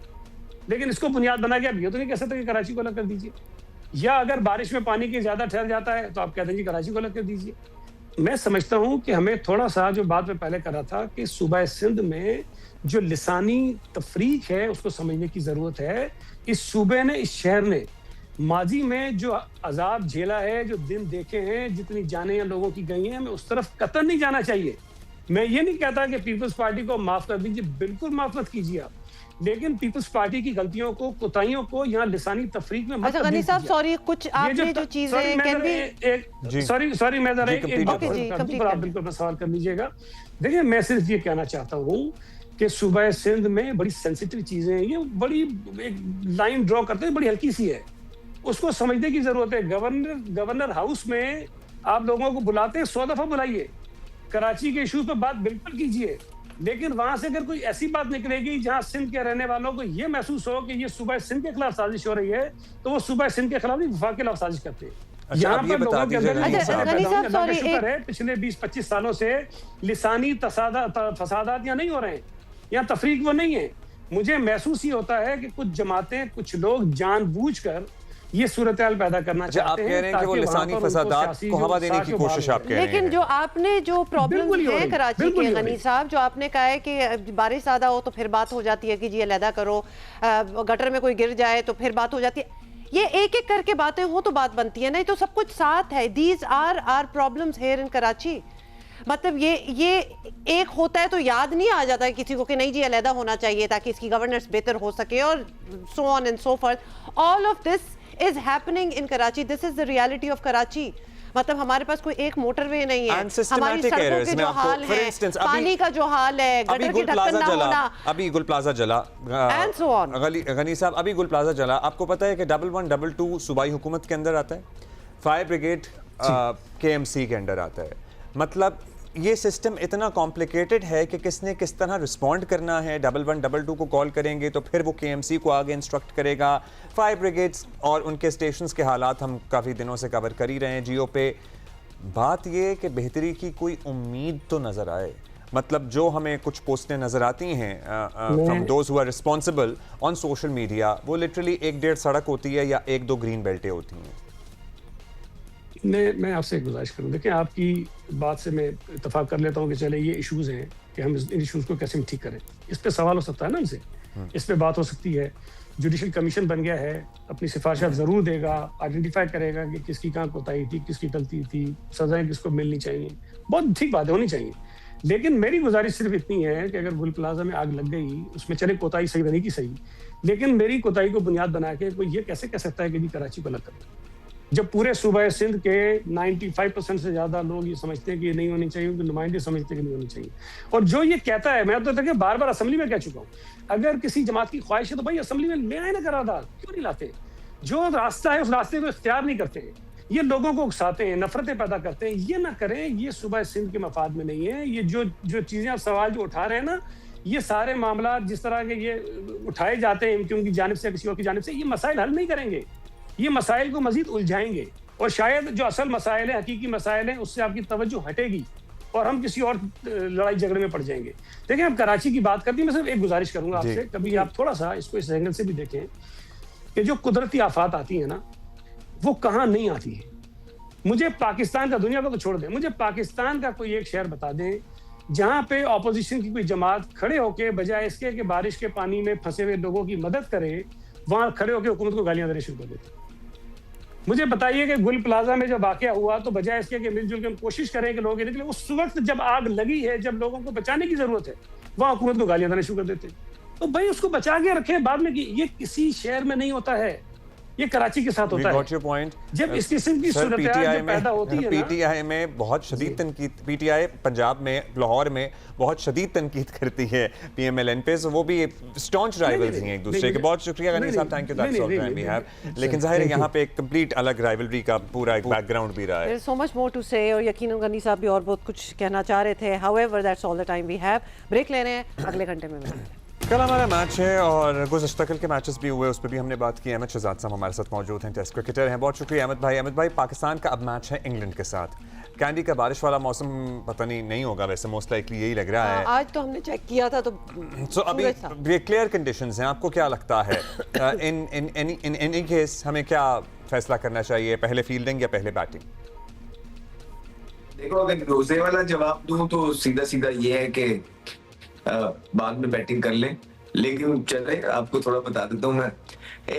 लेकिन इसको बुनियाद बना के आप ये तो नहीं कह सकते कि कराची को अलग कर दीजिए। या अगर बारिश में पानी की ज्यादा ठहर जाता है तो आप कहते हैं जी कराची को अलग कर दीजिए। मैं समझता हूं कि हमें थोड़ा सा, जो बात में पहले करा था कि सूबा सिंध में जो लिसानी तफरीक है उसको समझने की जरूरत है। इस सूबे ने, इस शहर ने माजी में जो अजाब झेला है, जो दिन देखे हैं, जितनी जाने लोगों की गई हैं, हमें उस तरफ कतई नहीं जाना चाहिए। मैं ये नहीं कहता कि पीपल्स पार्टी को माफ कर दीजिए, बिल्कुल माफ मत कीजिए आप, लेकिन पीपल्स पार्टी की गलतियों को, कोताहियों को यहाँ लिसानी तफरीक में मत। गनी साहब सॉरी, कुछ आपने जो चीजें सॉरी मैं जरा आप बिल्कुल सवाल कर लीजिएगा। देखिए, मैं सिर्फ ये कहना चाहता हूँ कि सूबा सिंध में बड़ी सेंसिटिव चीजें हैं, ये बड़ी एक लाइन ड्रॉ करते हैं, बड़ी हल्की सी है, उसको समझने की जरूरत है। गवर्नर हाउस में आप लोगों को बुलाते हैं, 100 दफा बुलाइए, कराची के इशू पर बात बिल्कुल कीजिए, लेकिन वहां से अगर कोई ऐसी बात निकलेगी जहां सिंध के रहने वालों को ये महसूस हो कि ये सूबा सिंध के खिलाफ साजिश हो रही है, तो वो सूबा सिंध के खिलाफ नहीं, वफाक के खिलाफ साजिश करते हैं। यहाँ पर लोगों के अंदर शुक्र है पिछले 20-25 सालों से लिसानी फसादात यहाँ नहीं हो रहे हैं, यहाँ तफरीक वो नहीं है। मुझे महसूस ही होता है कि कुछ जमातें, कुछ लोग जानबूझकर ये सूरत-ए-हाल पैदा करना चाहते हैं। आप कह रहे हैं कि वो लिसानी फसादात को हवा देने की कोशिश आप कह रहे हैं। लेकिन जो आपने जो प्रॉब्लम है कराची के, गनी साहब, जो आपने कहा है कि बारिश ज्यादा हो तो फिर बात हो जाती है कि जी अलहदा करो, गटर में कोई गिर जाए तो फिर बात हो जाती है। ये एक एक करके बातें हो तो बात बनती है, नहीं तो सब कुछ साथ है। These are are problems here in Karachi. मतलब ये एक होता है तो याद नहीं आ जाता है किसी को कि नहीं जी अलहदा होना चाहिए ताकि इसकी गवर्नेंस बेहतर हो सके, और so on and so forth. All of this is happening in Karachi. This is the reality of Karachi. मतलब हमारे पास कोई एक मोटरवे नहीं है, हमारी सड़कों के जो हाल है, पानी का जो हाल है, गटर के ढक्कन ना होना, अभी गुल प्लाजा जला, and so on. गनी साहब, अभी गुल प्लाजा जला। आपको पता है कि 1122 सूबाई हुकूमत के अंदर आता है, फायर ब्रिगेड KMC के अंडर आता है। मतलब ये सिस्टम इतना कॉम्प्लिकेटेड है कि किसने किस तरह रिस्पॉन्ड करना है। 1122 को कॉल करेंगे तो फिर वो KMC को आगे इंस्ट्रक्ट करेगा। फायर ब्रिगेड्स और उनके स्टेशंस के हालात हम काफ़ी दिनों से कवर कर ही रहे हैं जियो पे। बात ये कि बेहतरी की कोई उम्मीद तो नज़र आए। मतलब जो हमें कुछ पोस्टें नज़र आती हैं from those who are responsible on social media, वो लिटरली 1-1.5 सड़क होती है या 1-2 ग्रीन बेल्टें होती हैं। मैं आपसे एक गुजारिश करूँ, देखिए आपकी बात से मैं इत्तेफाक कर लेता हूँ कि चले ये इश्यूज हैं कि हम इन इश्यूज को कैसे ठीक करें। इस पे सवाल हो सकता है ना हमसे, इस पे बात हो सकती है। जुडिशल कमीशन बन गया है, अपनी सिफारिशात जरूर देगा, आइडेंटिफाई करेगा कि किसकी कहाँ कोताही थी, किसकी गलती थी, सजाएं किसको मिलनी चाहिए, बहुत ठीक बातें होनी चाहिए। लेकिन मेरी गुजारिश सिर्फ इतनी है कि अगर गुल प्लाजा में आग लग गई, उसमें चले कोताही सही बनेगी सही, लेकिन मेरी कोताही को बुनियाद बना के कोई ये कैसे कह सकता है कि जी कराची को अलग कर, जब पूरे सूबा सिंध के 95% से ज्यादा लोग ये समझते हैं कि ये नहीं होनी चाहिए, उनके नुमाइंदे समझते हैं कि नहीं होनी चाहिए। और जो ये कहता है, मैं तो तक बार बार असेंबली में कह चुका हूँ, अगर किसी जमात की ख्वाहिश है तो भाई असेंबली में ले आए ना करारदाद, क्यों नहीं लाते? जो रास्ता है उस रास्ते को इख्तियार नहीं करते। ये लोगों को उकसाते हैं, नफरतें पैदा करते हैं। ये ना करें, ये सुबह सिंध के मफाद में नहीं है। ये जो चीजें आप सवाल जो उठा रहे हैं ना, ये सारे मामला जिस तरह के ये उठाए जाते हैं एमक्यू की जानिब से, किसी और की जानिब से, ये मसाइल हल नहीं करेंगे, ये मसाइल को मजीद उलझाएंगे और शायद जो असल मसाइल है, हकीकी मसाइल हैं, उससे आपकी तवज्जो हटेगी और हम किसी और लड़ाई झगड़े में पड़ जाएंगे। देखिए, हम कराची की बात करते हैं, मैं सिर्फ एक गुजारिश करूंगा आपसे, कभी आप थोड़ा सा इसको इस एंगल से भी देखें कि जो कुदरती आफात आती है ना, वो कहाँ नहीं आती है। मुझे पाकिस्तान का, दुनिया को तो छोड़ दें, मुझे पाकिस्तान का कोई एक शहर बता दें जहां पे ऑपोजिशन की कोई जमात खड़े होके बजाय इसके कि बारिश के पानी में फंसे हुए लोगों की मदद करे, वहां खड़े होकर हुकूमत को गालियां देना शुरू कर देते। मुझे बताइए कि गुल प्लाजा में जब वाकया हुआ तो बजाय इसके कि मिलजुल के हम कोशिश करें कि लोग निकले, उस वक्त जब आग लगी है, जब लोगों को बचाने की जरूरत है, वहां हुकूमत को गालियां देना शुरू कर देते। तो भाई उसको बचा के रखें बाद में। ये किसी शहर में नहीं होता है, ये कराची के साथ होता है। जब इस किस्म की सूरत पैदा होती है, पीटीआई में बहुत शदीद तनकीद, पीटीआई पंजाब में, लाहौर में बहुत शदीद तनकीद करती है पीएमएलएन पे, वो भी स्टॉन्च राइवल्स हैं एक दूसरे के। बहुत शुक्रिया गनी साहब, thank you, that's all that we have. लेकिन जाहिर है यहाँ पे एक कंप्लीट अलग राइवलरी का पूरा एक बैकग्राउंड भी रहा है। There's so much more to say और यकीनन गनी साहब भी और बहुत कुछ कहना चाह रहे थे। However, that's all the time we have. Break ले रहे हैं, अगले घंटे में मिलेंगे। कल हमारा मैच है और गुज़श्ता कल के मैचेस भी हुए, उस पर भी हमने बात की। अहमद शहजाद साहब हमारे साथ मौजूद हैं, टेस्ट क्रिकेटर हैं। बहुत शुक्रिया अहमद भाई। अहमद भाई, पाकिस्तान का अब मैच है इंग्लैंड के साथ। कैंडी का बारिश वाला मौसम पता नहीं होगा, वैसे मोस्ट लाइकली यही लग रहा है। आज तो हमने चेक किया था तो अभी ये क्लियर कंडीशंस हैं। आपको क्या लगता है इन एनी केस हमें क्या फैसला करना चाहिए, पहले फील्डिंग या पहले बैटिंग? देखो, अगर रोजे वाला जवाब दूं तो सीधा सीधा ये है कि बाद में बैटिंग कर लें, लेकिन चले आपको थोड़ा बता देता हूँ मैं।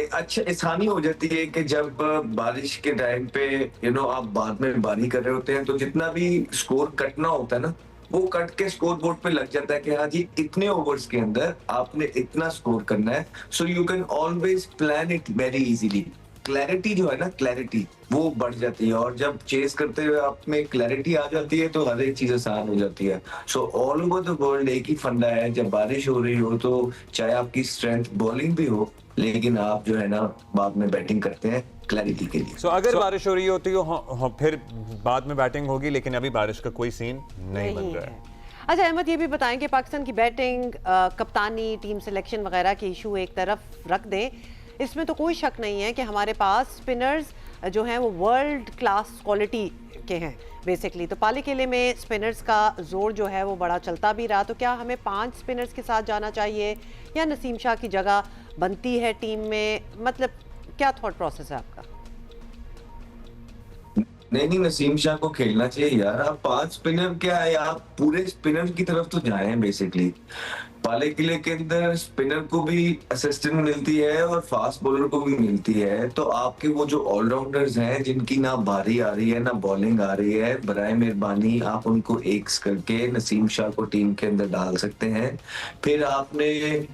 अच्छा आसानी हो जाती है कि जब बारिश के टाइम पे आप बाद में बारी कर रहे होते हैं तो जितना भी स्कोर कटना होता है ना, वो कट के स्कोर बोर्ड पे लग जाता है कि हाँ जी इतने ओवर्स के अंदर आपने इतना स्कोर करना है। So you can always plan it very easily. Clarity जो है ना, क्लैरिटी वो बढ़ जाती है, और जब चेस करते हुए आप में क्लैरिटी आ जाती है तो हर एक चीज आसान हो जाती है। So all over the world एक ही फंडा है, जब बारिश हो रही हो तो चाहे आपकी स्ट्रेंथ बॉलिंग भी हो, लेकिन आप जो है ना बाद में बैटिंग करते हैं क्लैरिटी के लिए। सो अगर बारिश हो रही होती हो फिर बाद में बैटिंग होगी, लेकिन अभी बारिश का कोई सीन नहीं बन रहा है। अच्छा अहमद, ये भी बताएं कि पाकिस्तान की बैटिंग, कप्तानी, टीम सिलेक्शन वगैरह के इशू एक तरफ रख दें, इसमें तो कोई शक नहीं है कि हमारे पास स्पिनर्स जो हैं वो वर्ल्ड क्लास क्वालिटी के हैं बेसिकली। तो पाले किले में स्पिनर्स का जोर जो है वो बड़ा चलता भी रहा। तो क्या हमें 5 स्पिनर्स के साथ जाना चाहिए या नसीम शाह की जगह बनती है टीम में? मतलब क्या थॉट प्रोसेस है आपका? नहीं, नसीम शाह को खेलना चाहिए यार। आप 5 स्पिनर क्या है, आप पूरे स्पिनर की तरफ तो जाए हैं बेसिकली। पाले किले के अंदर स्पिनर को भी असिस्टेंट मिलती है और फास्ट बॉलर को भी मिलती है। तो आपके वो जो ऑलराउंडर्स हैं जिनकी ना बारी आ रही है ना बॉलिंग आ रही है, बराए मेहरबानी आप उनको एक्स करके नसीम शाह को टीम के अंदर डाल सकते हैं। फिर आपने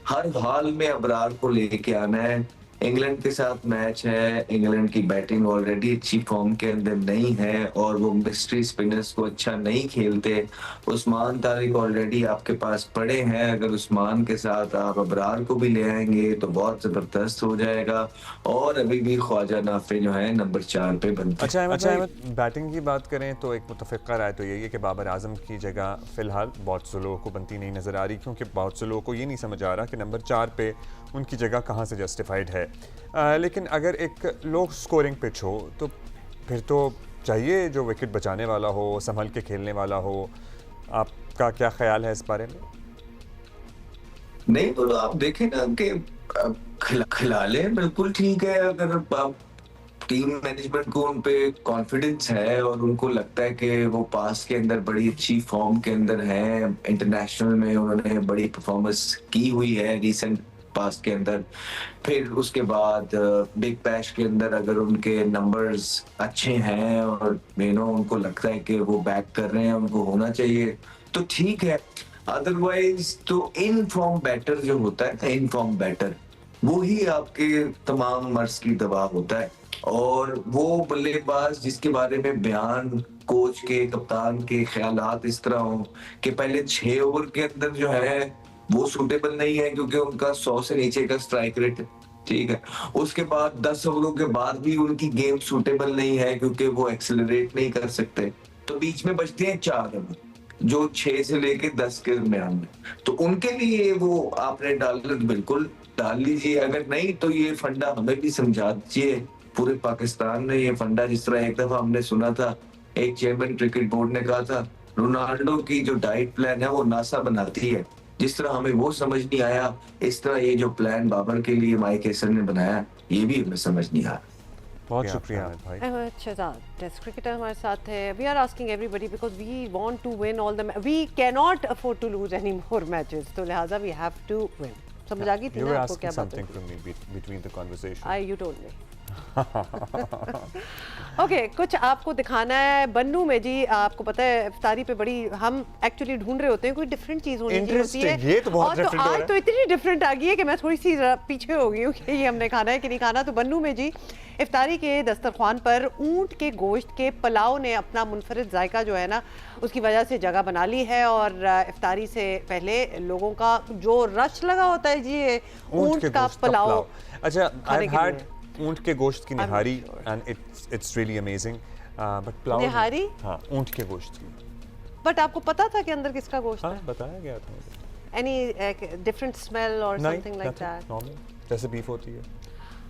हर हाल में अबरार को लेके आना है। इंग्लैंड के साथ मैच है, इंग्लैंड की बैटिंग ऑलरेडी अच्छी फॉर्म के अंदर नहीं है और वो मिस्ट्री स्पिनर्स को अच्छा नहीं खेलते। उस्मान तारिक ऑलरेडी आपके पास पड़े हैं, अगर उस्मान के साथ आप अबरार को भी ले आएंगे तो बहुत जबरदस्त हो जाएगा। और अभी भी ख्वाजा नाफे जो है नंबर 4 पे बनते हैं। अच्छा, बैटिंग की बात करें तो एक मुतफ़िक़ा राय तो यही है कि बाबर आजम की जगह फिलहाल बहुत से लोगों को बनती नहीं नजर आ रही, क्योंकि बहुत से लोगों को ये नहीं समझ आ रहा कि नंबर 4 पे उनकी जगह कहाँ से जस्टिफाइड है। लेकिन अगर एक लो स्कोरिंग पिच हो तो फिर तो चाहिए जो विकेट बचाने वाला हो, संभल के खेलने वाला हो। आपका क्या ख्याल है इस बारे में? नहीं तो आप देखें ना कि खिला लें, बिल्कुल ठीक है। अगर आप टीम मैनेजमेंट को उन पे कॉन्फिडेंस है और उनको लगता है कि वो पास के अंदर बड़ी अच्छी फॉर्म के अंदर है, इंटरनेशनल में उन्होंने बड़ी परफॉर्मेंस की हुई है रिसेंट पास के अंदर, फिर उसके बाद बिग बैश के अंदर अगर उनके नंबर्स अच्छे हैं और उनको लगता है कि वो बैक कर रहे हैं, उनको होना चाहिए तो ठीक है। अदरवाइज तो इन फॉर्म बैटर जो होता है, इन फॉर्म बैटर वो ही आपके तमाम मर्ज की दवा होता है। और वो बल्लेबाज जिसके बारे में बयान कोच के, कप्तान के ख्यालात इस तरह हो कि पहले 6 ओवर के अंदर जो है वो सूटेबल नहीं है क्योंकि उनका 100 से नीचे का स्ट्राइक रेट ठीक है, उसके बाद 10 ओवरों के बाद भी उनकी गेम सूटेबल नहीं है क्योंकि वो एक्सेलरेट नहीं कर सकते, तो बीच में बचते हैं 4 रन जो 6 से लेके 10 के दरमियान में। तो उनके लिए वो आपने बिल्कुल डाल लीजिए, अगर नहीं तो ये फंडा हमें भी समझा दीजिए। पूरे पाकिस्तान ने ये फंडा, जिस तरह एक दफा हमने सुना था, एक चेयरमैन क्रिकेट बोर्ड ने कहा था रोनाल्डो की जो डाइट प्लान है वो नासा बनाती है, जिस तरह हमें वो समझ नहीं आया, इस तरह ये जो प्लान बाबर के लिए माइक हेसन ने बनाया ये भी हमें समझ नहीं आया। बहुत शुक्रिया भाई। अच्छा, टेस्ट क्रिकेटर हमारे साथ है। We are asking everybody because we want to win all the, we can not afford to lose any more matches, तो लिहाजा वी हैव टू विन। समझ आ गई थी ना आपको क्या बात है? between the conversation. You told me. Okay, कुछ आपको दिखाना है बन्नू में जी। आपको पता है इफ्तारी पे बड़ी हम एक्चुअली ढूंढ रहे होते हैं कोई डिफरेंट चीज होनी चाहिए, ये तो बहुत और तो आज तो इतनी डिफरेंट आ गई है कि मैं थोड़ी सी पीछे हो गई हूँ कि ये हमने खाना है कि नहीं खाना। तो बन्नू में जी इफ्तारी के दस्तरखान पर ऊंट के गोश्त के पुलाव ने अपना मुनफरिद जायका जो है ना उसकी वजह से जगह बना ली है। और इफ्तारी से पहले लोगों का जो रश लगा होता है जी ये ऊंट का पुलाव। अच्छा, आई हैव हैड ऊंट के गोश्त की nihari and it's really amazing, but pulao nihari, हाँ, ऊंट के गोश्त की। बट आपको पता था कि अंदर किसका गोश्त है? बताया गया था। एनी डिफरेंट स्मेल और समथिंग लाइक दैट? नॉर्मल जैसे बीफ होती है।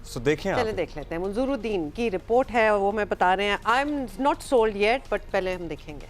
सो देखें, चलिए देख लेते हैं। मंजूरुद्दीन की रिपोर्ट है वो मैं बता रहे हैं। आई am not sold yet, but पहले हम देखेंगे।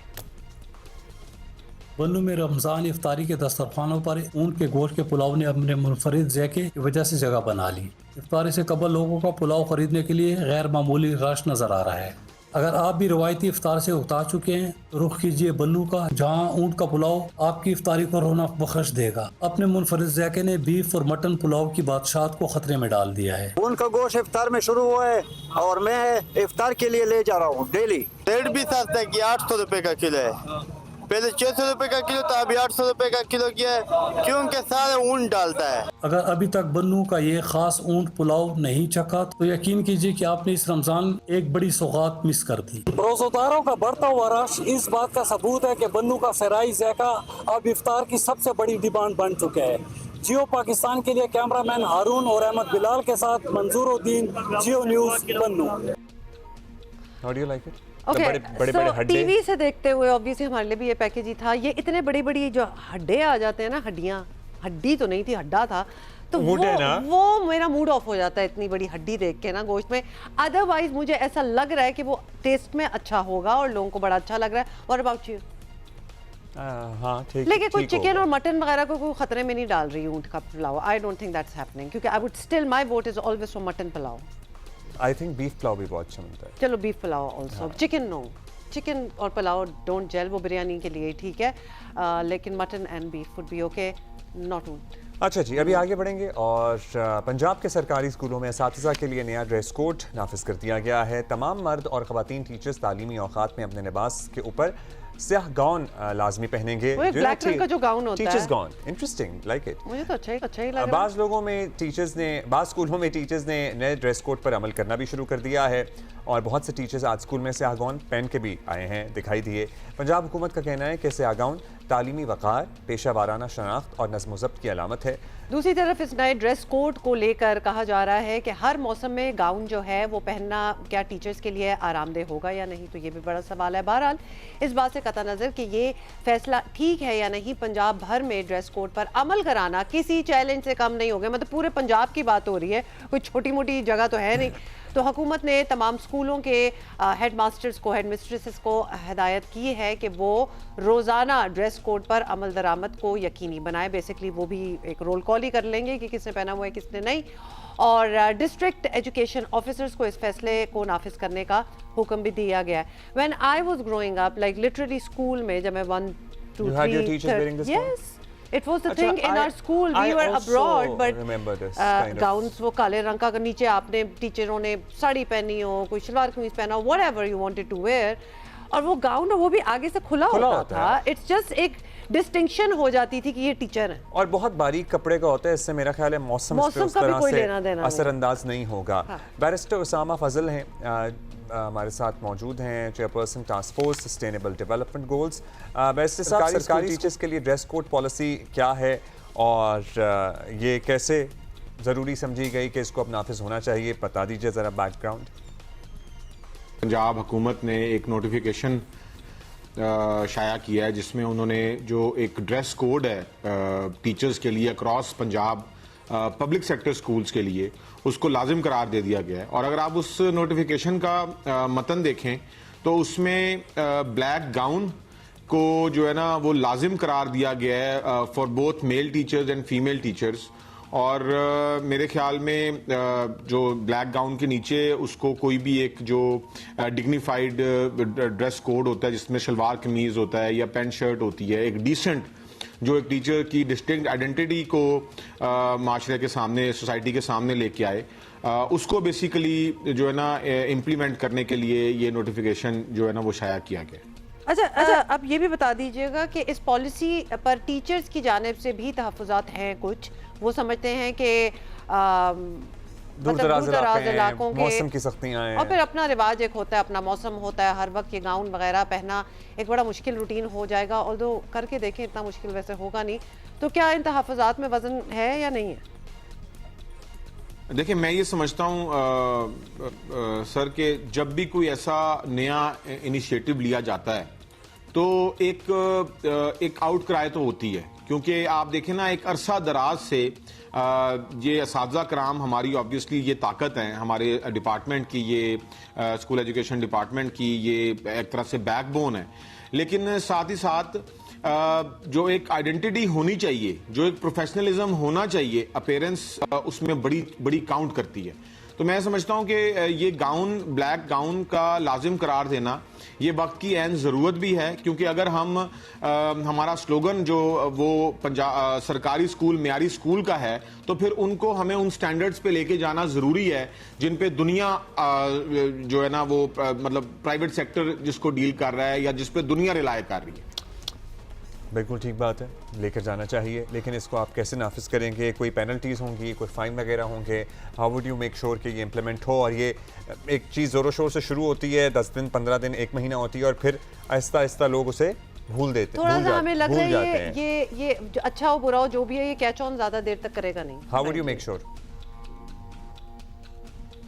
बन्नू में रमज़ान इफ्तारी के दस्तरखानों पर ऊंट के गोश्त के पुलाव ने अपने मुनफरिद ज़ायके की वजह से जगह बना ली। इफ्तारी से कबल लोगों का पुलाव खरीदने के लिए गैर मामूली रश नज़र आ रहा है। अगर आप भी रवायती इफ्तार से उतार चुके हैं तो रुख कीजिए बन्नू का, जहां ऊंट का पुलाव आपकी इफ्तारी को रौनक बख्श देगा। अपने मुनफरिद ज़ायके ने बीफ और मटन पुलाव की बादशाहत को खतरे में डाल दिया है। ऊंट का गोश्त इफ्तार में शुरू हुआ है और मैं इफ्तार के लिए ले जा रहा हूँ डेली। रेट भी सस्ता है कि 800 रुपए का किलो है, पहले 600 रुपए का किलो था, अभी 800 रुपए का किलो किया है क्योंकि सारे ऊंट डालता है। अगर अभी तक बन्नू का ये खास ऊंट पुलाव नहीं चखा तो यकीन कीजिए कि आपने इस रमजान एक बड़ी सौगात मिस कर दी। रोज़ेदारों का बढ़ता हुआ रश इस बात का सबूत है कि बन्नू का सराई ज़ायका अब इफ्तार की सबसे बड़ी डिमांड बन चुका है। जियो पाकिस्तान के लिए कैमरामैन हारून और अहमद बिलाल के साथ Manzooruddin, Geo news, Bannu. How do you like it? बड़े टीवी से देखते हुए ऑब्वियसली हमारे लिए भी ये पैकेज ही था। ये इतने बड़ी जो हड्डे आ जाते हैं ना, हड्डी तो नहीं थी, हड्डा था, तो वो मेरा मूड ऑफ हो जाता है इतनी बड़ी हड्डी देख के ना गोश्त में। अदरवाइज मुझे ऐसा लग रहा है कि वो टेस्ट में अच्छा होगा और लोगों को बड़ा अच्छा लग रहा है। What about you? हाँ, ठीक। लेकिन कोई चिकन और मटन वगैरह को कोई खतरे में नहीं डाल रही ऊंट का pulao. I don't think that's happening, क्योंकि I would still, my vote is always for mutton pulao. I think beef pulao भी बहुत अच्छा मिलता है। चलो beef pulao also. Chicken no, chicken और पुलाव डोंट जेल, वो बिरयानी के लिए ठीक है, लेकिन mutton and beef would be okay, not ऊंट। अच्छा जी, अभी आगे बढ़ेंगे और पंजाब के सरकारी स्कूलों में असातिज़ा के लिए नया ड्रेस कोड नाफिज कर दिया गया है। तमाम मर्द और ख़वातीन टीचर्स तालीमी औकात में अपने लिबास के ऊपर स्याह गाउन लाजमी पहनेंगे। ब्लैक कलर का जो गाउन होता है, teachers gown, interesting, like it. मुझे तो अच्छा ही लग रहा है। बाज़ स्कूलों में टीचर्स ने नए ड्रेस कोड पर अमल करना भी शुरू कर दिया है और बहुत से टीचर्स आज स्कूल में स्याह गाउन पहन के भी आए हैं, दिखाई दिए। पंजाब हुकूमत का कहना है कि स्याह गाउन तालीमी वक़ार, पेशा वाराना शनाख्त और नज़्म व ज़ब्त की अलामत है। दूसरी तरफ इस नए ड्रेस कोड को लेकर कहा जा रहा है कि हर मौसम में गाउन जो है वो पहनना क्या टीचर्स के लिए आरामदेह होगा या नहीं, तो ये भी बड़ा सवाल है। बहरहाल इस बात से कता नज़र कि ये फैसला ठीक है या नहीं, पंजाब भर में ड्रेस कोड पर अमल कराना किसी चैलेंज से कम नहीं हो गया। मतलब पूरे पंजाब की बात हो रही है, कोई छोटी मोटी जगह तो है नहीं। तो हुकूमत ने तमाम स्कूलों के हेड मास्टर्स को, हेड मिस्ट्रेसेस को हिदायत की है कि वो रोज़ाना ड्रेस कोड पर अमल दरामद को यकीनी बनाए। बेसिकली वो भी एक रोल कॉल ही कर लेंगे कि किसने पहना हुआ है किसने नहीं। और डिस्ट्रिक्ट एजुकेशन ऑफिसर्स को इस फैसले को नाफिज करने का हुक्म भी दिया गया है। When I was growing up, like literally school में जब मैं 1, 2, 3, yes, it was the thing in our school. We were abroad, but remember this gowns वो काले रंग का, अगर नीचे आपने टीचरों ने साड़ी पहनी हो, कोई शलवार कमीज पहना हो, whatever you wanted to wear, और वो गाउन वो भी आगे से खुला होता था। इट्स जस्ट एक डिस्टिंक्शन हो जाती थी कि ये टीचर है, और बहुत बारीक कपड़े का होता है। इससे मेरा ख्याल है मौसम का भी कोई लेना देना असरअंदाज नहीं होगा। बैरिस्टर उसामा फजल हैं हमारे साथ मौजूद हैं, chairperson task force sustainable development goals. Barrister साहब, सरकारी टीचर्स के लिए ड्रेस कोड पॉलिसी क्या है और ये कैसे ज़रूरी समझी गई कि इसको अब नाफिज होना चाहिए? बता दीजिए ज़रा बैकग्राउंड। पंजाब हुकूमत ने एक नोटिफिकेशन शाया किया है जिसमें उन्होंने जो एक ड्रेस कोड है टीचर्स के लिए across Punjab public sector schools के लिए, उसको लाजिम करार दे दिया गया है। और अगर आप उस नोटिफिकेशन का मतन देखें तो उसमें ब्लैक गाउन को जो है ना वो लाजिम करार दिया गया है for both male teachers and female teachers. और मेरे ख्याल में जो ब्लैक गाउन के नीचे उसको कोई भी एक जो डिग्निफाइड ड्रेस कोड होता है जिसमें शलवार कमीज होता है या पैंट शर्ट होती है, एक डिसेंट जो एक टीचर की डिस्टिंक्ट आइडेंटिटी को माशरे के सामने, सोसाइटी के सामने लेके आए, उसको बेसिकली जो है ना इम्प्लीमेंट करने के लिए ये नोटिफिकेशन जो है ना वो शाया किया गया। अच्छा, अब ये भी बता दीजिएगा कि इस पॉलिसी पर टीचर्स की जानिब से भी तहफ़्फ़ुज़ात हैं कुछ? वो समझते हैं कि दूर दराज इलाकों के मौसम की सख्तियां हैं और फिर अपना रिवाज एक होता है, अपना मौसम होता है, हर वक्त ये गाउन वगैरह पहनना एक बड़ा मुश्किल रूटीन हो जाएगा। ऑल्दो करके देखें, इतना मुश्किल वैसे होगा नहीं। तो क्या इन तहफ़्फ़ुज़ात में वज़न है या नहीं है? देखिए, मैं ये समझता हूँ सर कि जब भी कोई ऐसा नया इनिशिएटिव लिया जाता है तो एक आउटक्राई तो होती है, क्योंकि आप देखें ना एक अरसा दराज से ये असातिज़ा कराम हमारी ऑब्वियसली ये ताकत है हमारे डिपार्टमेंट की, ये स्कूल एजुकेशन डिपार्टमेंट की ये एक तरह से बैकबोन है। लेकिन साथ ही साथ जो एक आइडेंटिटी होनी चाहिए, जो एक प्रोफेशनलिज्म होना चाहिए, अपीयरेंस उसमें बड़ी काउंट करती है। तो मैं समझता हूं कि ये गाउन, ब्लैक गाउन का लाजिम करार देना ये वक्त की ऐन ज़रूरत भी है, क्योंकि अगर हम हमारा स्लोगन जो वो पंजाब सरकारी स्कूल मेयारी स्कूल का है, तो फिर उनको हमें उन स्टैंडर्ड्स पे लेके जाना ज़रूरी है जिन पे दुनिया जो है ना वो मतलब प्राइवेट सेक्टर जिसको डील कर रहा है या जिस पे दुनिया रिलाय कर रही है। बिल्कुल ठीक बात है, लेकर जाना चाहिए, लेकिन इसको आप कैसे नाफिज करेंगे? कोई पेनल्टीज होंगी, कोई फाइन वगैरह होंगे? How would you make sure कि ये इम्प्लीमेंट हो? और ये एक चीज़ ज़ोरों शोर से शुरू होती है, 10 दिन 15 दिन 1 महीना होती है और फिर आहिस्ता आहिस्ता लोग उसे भूल देते हैं। थोड़ा सा हमें लग रहा है ये अच्छा हो बुरा हो जो भी है, ये कैच ऑन ज़्यादा देर तक करेगा नहीं। How would you make sure?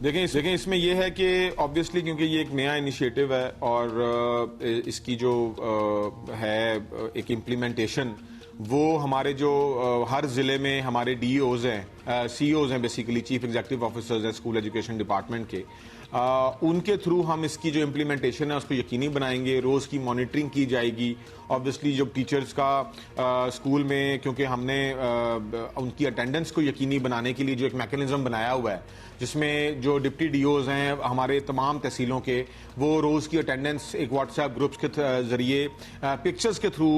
देखें इसमें यह है कि ऑब्वियसली क्योंकि ये एक नया इनिशिएटिव है और इसकी जो है एक इम्प्लीमेंटेशन वो हमारे जो हर ज़िले में हमारे DEOs हैं, CEOs हैं, बेसिकली चीफ एग्जीक्यूटिव ऑफिसर्स हैं स्कूल एजुकेशन डिपार्टमेंट के, उनके थ्रू हम इसकी जो इम्प्लीमेंटेशन है उसको यकीनी बनाएंगे। रोज़ की मॉनिटरिंग की जाएगी। ऑब्वियसली जब टीचर्स का स्कूल में, क्योंकि हमने उनकी अटेंडेंस को यकीनी बनाने के लिए जो एक मैकेनिज्म बनाया हुआ है जिसमें जो डिप्टी DOs हैं हमारे तमाम तहसीलों के, वो रोज़ की अटेंडेंस एक व्हाट्सएप ग्रुप्स के ज़रिए पिक्चर्स के थ्रू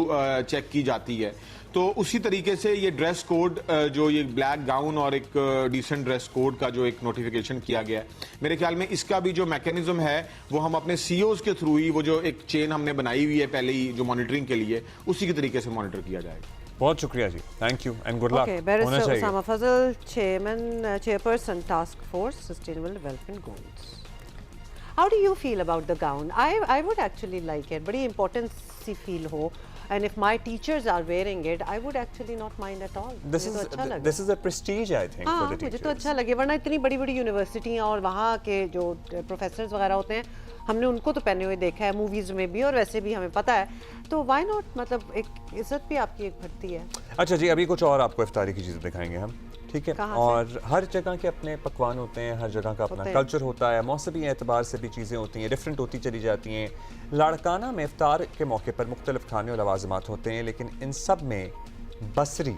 चेक की जाती है। तो उसी तरीके से ये ड्रेस कोड जो ये ब्लैक गाउन और एक डिसेंट ड्रेस कोड का जो एक नोटिफिकेशन किया गया है, मेरे ख्याल में इसका भी जो मैकेनिज्म है वो हम अपने CEOs के थ्रू ही, वो जो एक चेन हमने बनाई हुई है पहले ही जो मॉनिटरिंग के लिए, उसी के तरीके से मॉनिटर किया जाएगा। बहुत शुक्रिया जी, thank you and good luck. होना चाहिए। Usama Fazal, chairperson task force sustainable development goals. How do you feel about the gown? I would actually like it, बड़ी इंपॉर्टेंट सी फील हो, and if my teachers are wearing it, I would actually not mind at all. This is a prestige, I think, for the teachers. मुझे तो अच्छा लगे, वरना इतनी बड़ी-बड़ी यूनिवर्सिटियाँ और वहाँ के जो प्रोफेसर्स वगैरह होते हैं, हमने उनको तो पहने हुए देखा है मूवीज में भी और वैसे भी हमें पता है, तो व्हाई नॉट, मतलब एक इज्जत भी आपकी एक बढ़ती है। अच्छा जी, अभी कुछ और आपको इफ्तारी की चीज़ें दिखाएंगे हम, ठीक है? और हर जगह के अपने पकवान होते हैं, हर जगह का अपना कल्चर होता है, मौसमी एतबार से भी चीज़ें होती हैं, डिफरेंट होती चली जाती हैं। लाड़काना में इफ्तार के मौके पर मुख्तलिफ खाने और लवाज़िमात होते हैं, लेकिन इन सब में बसरी,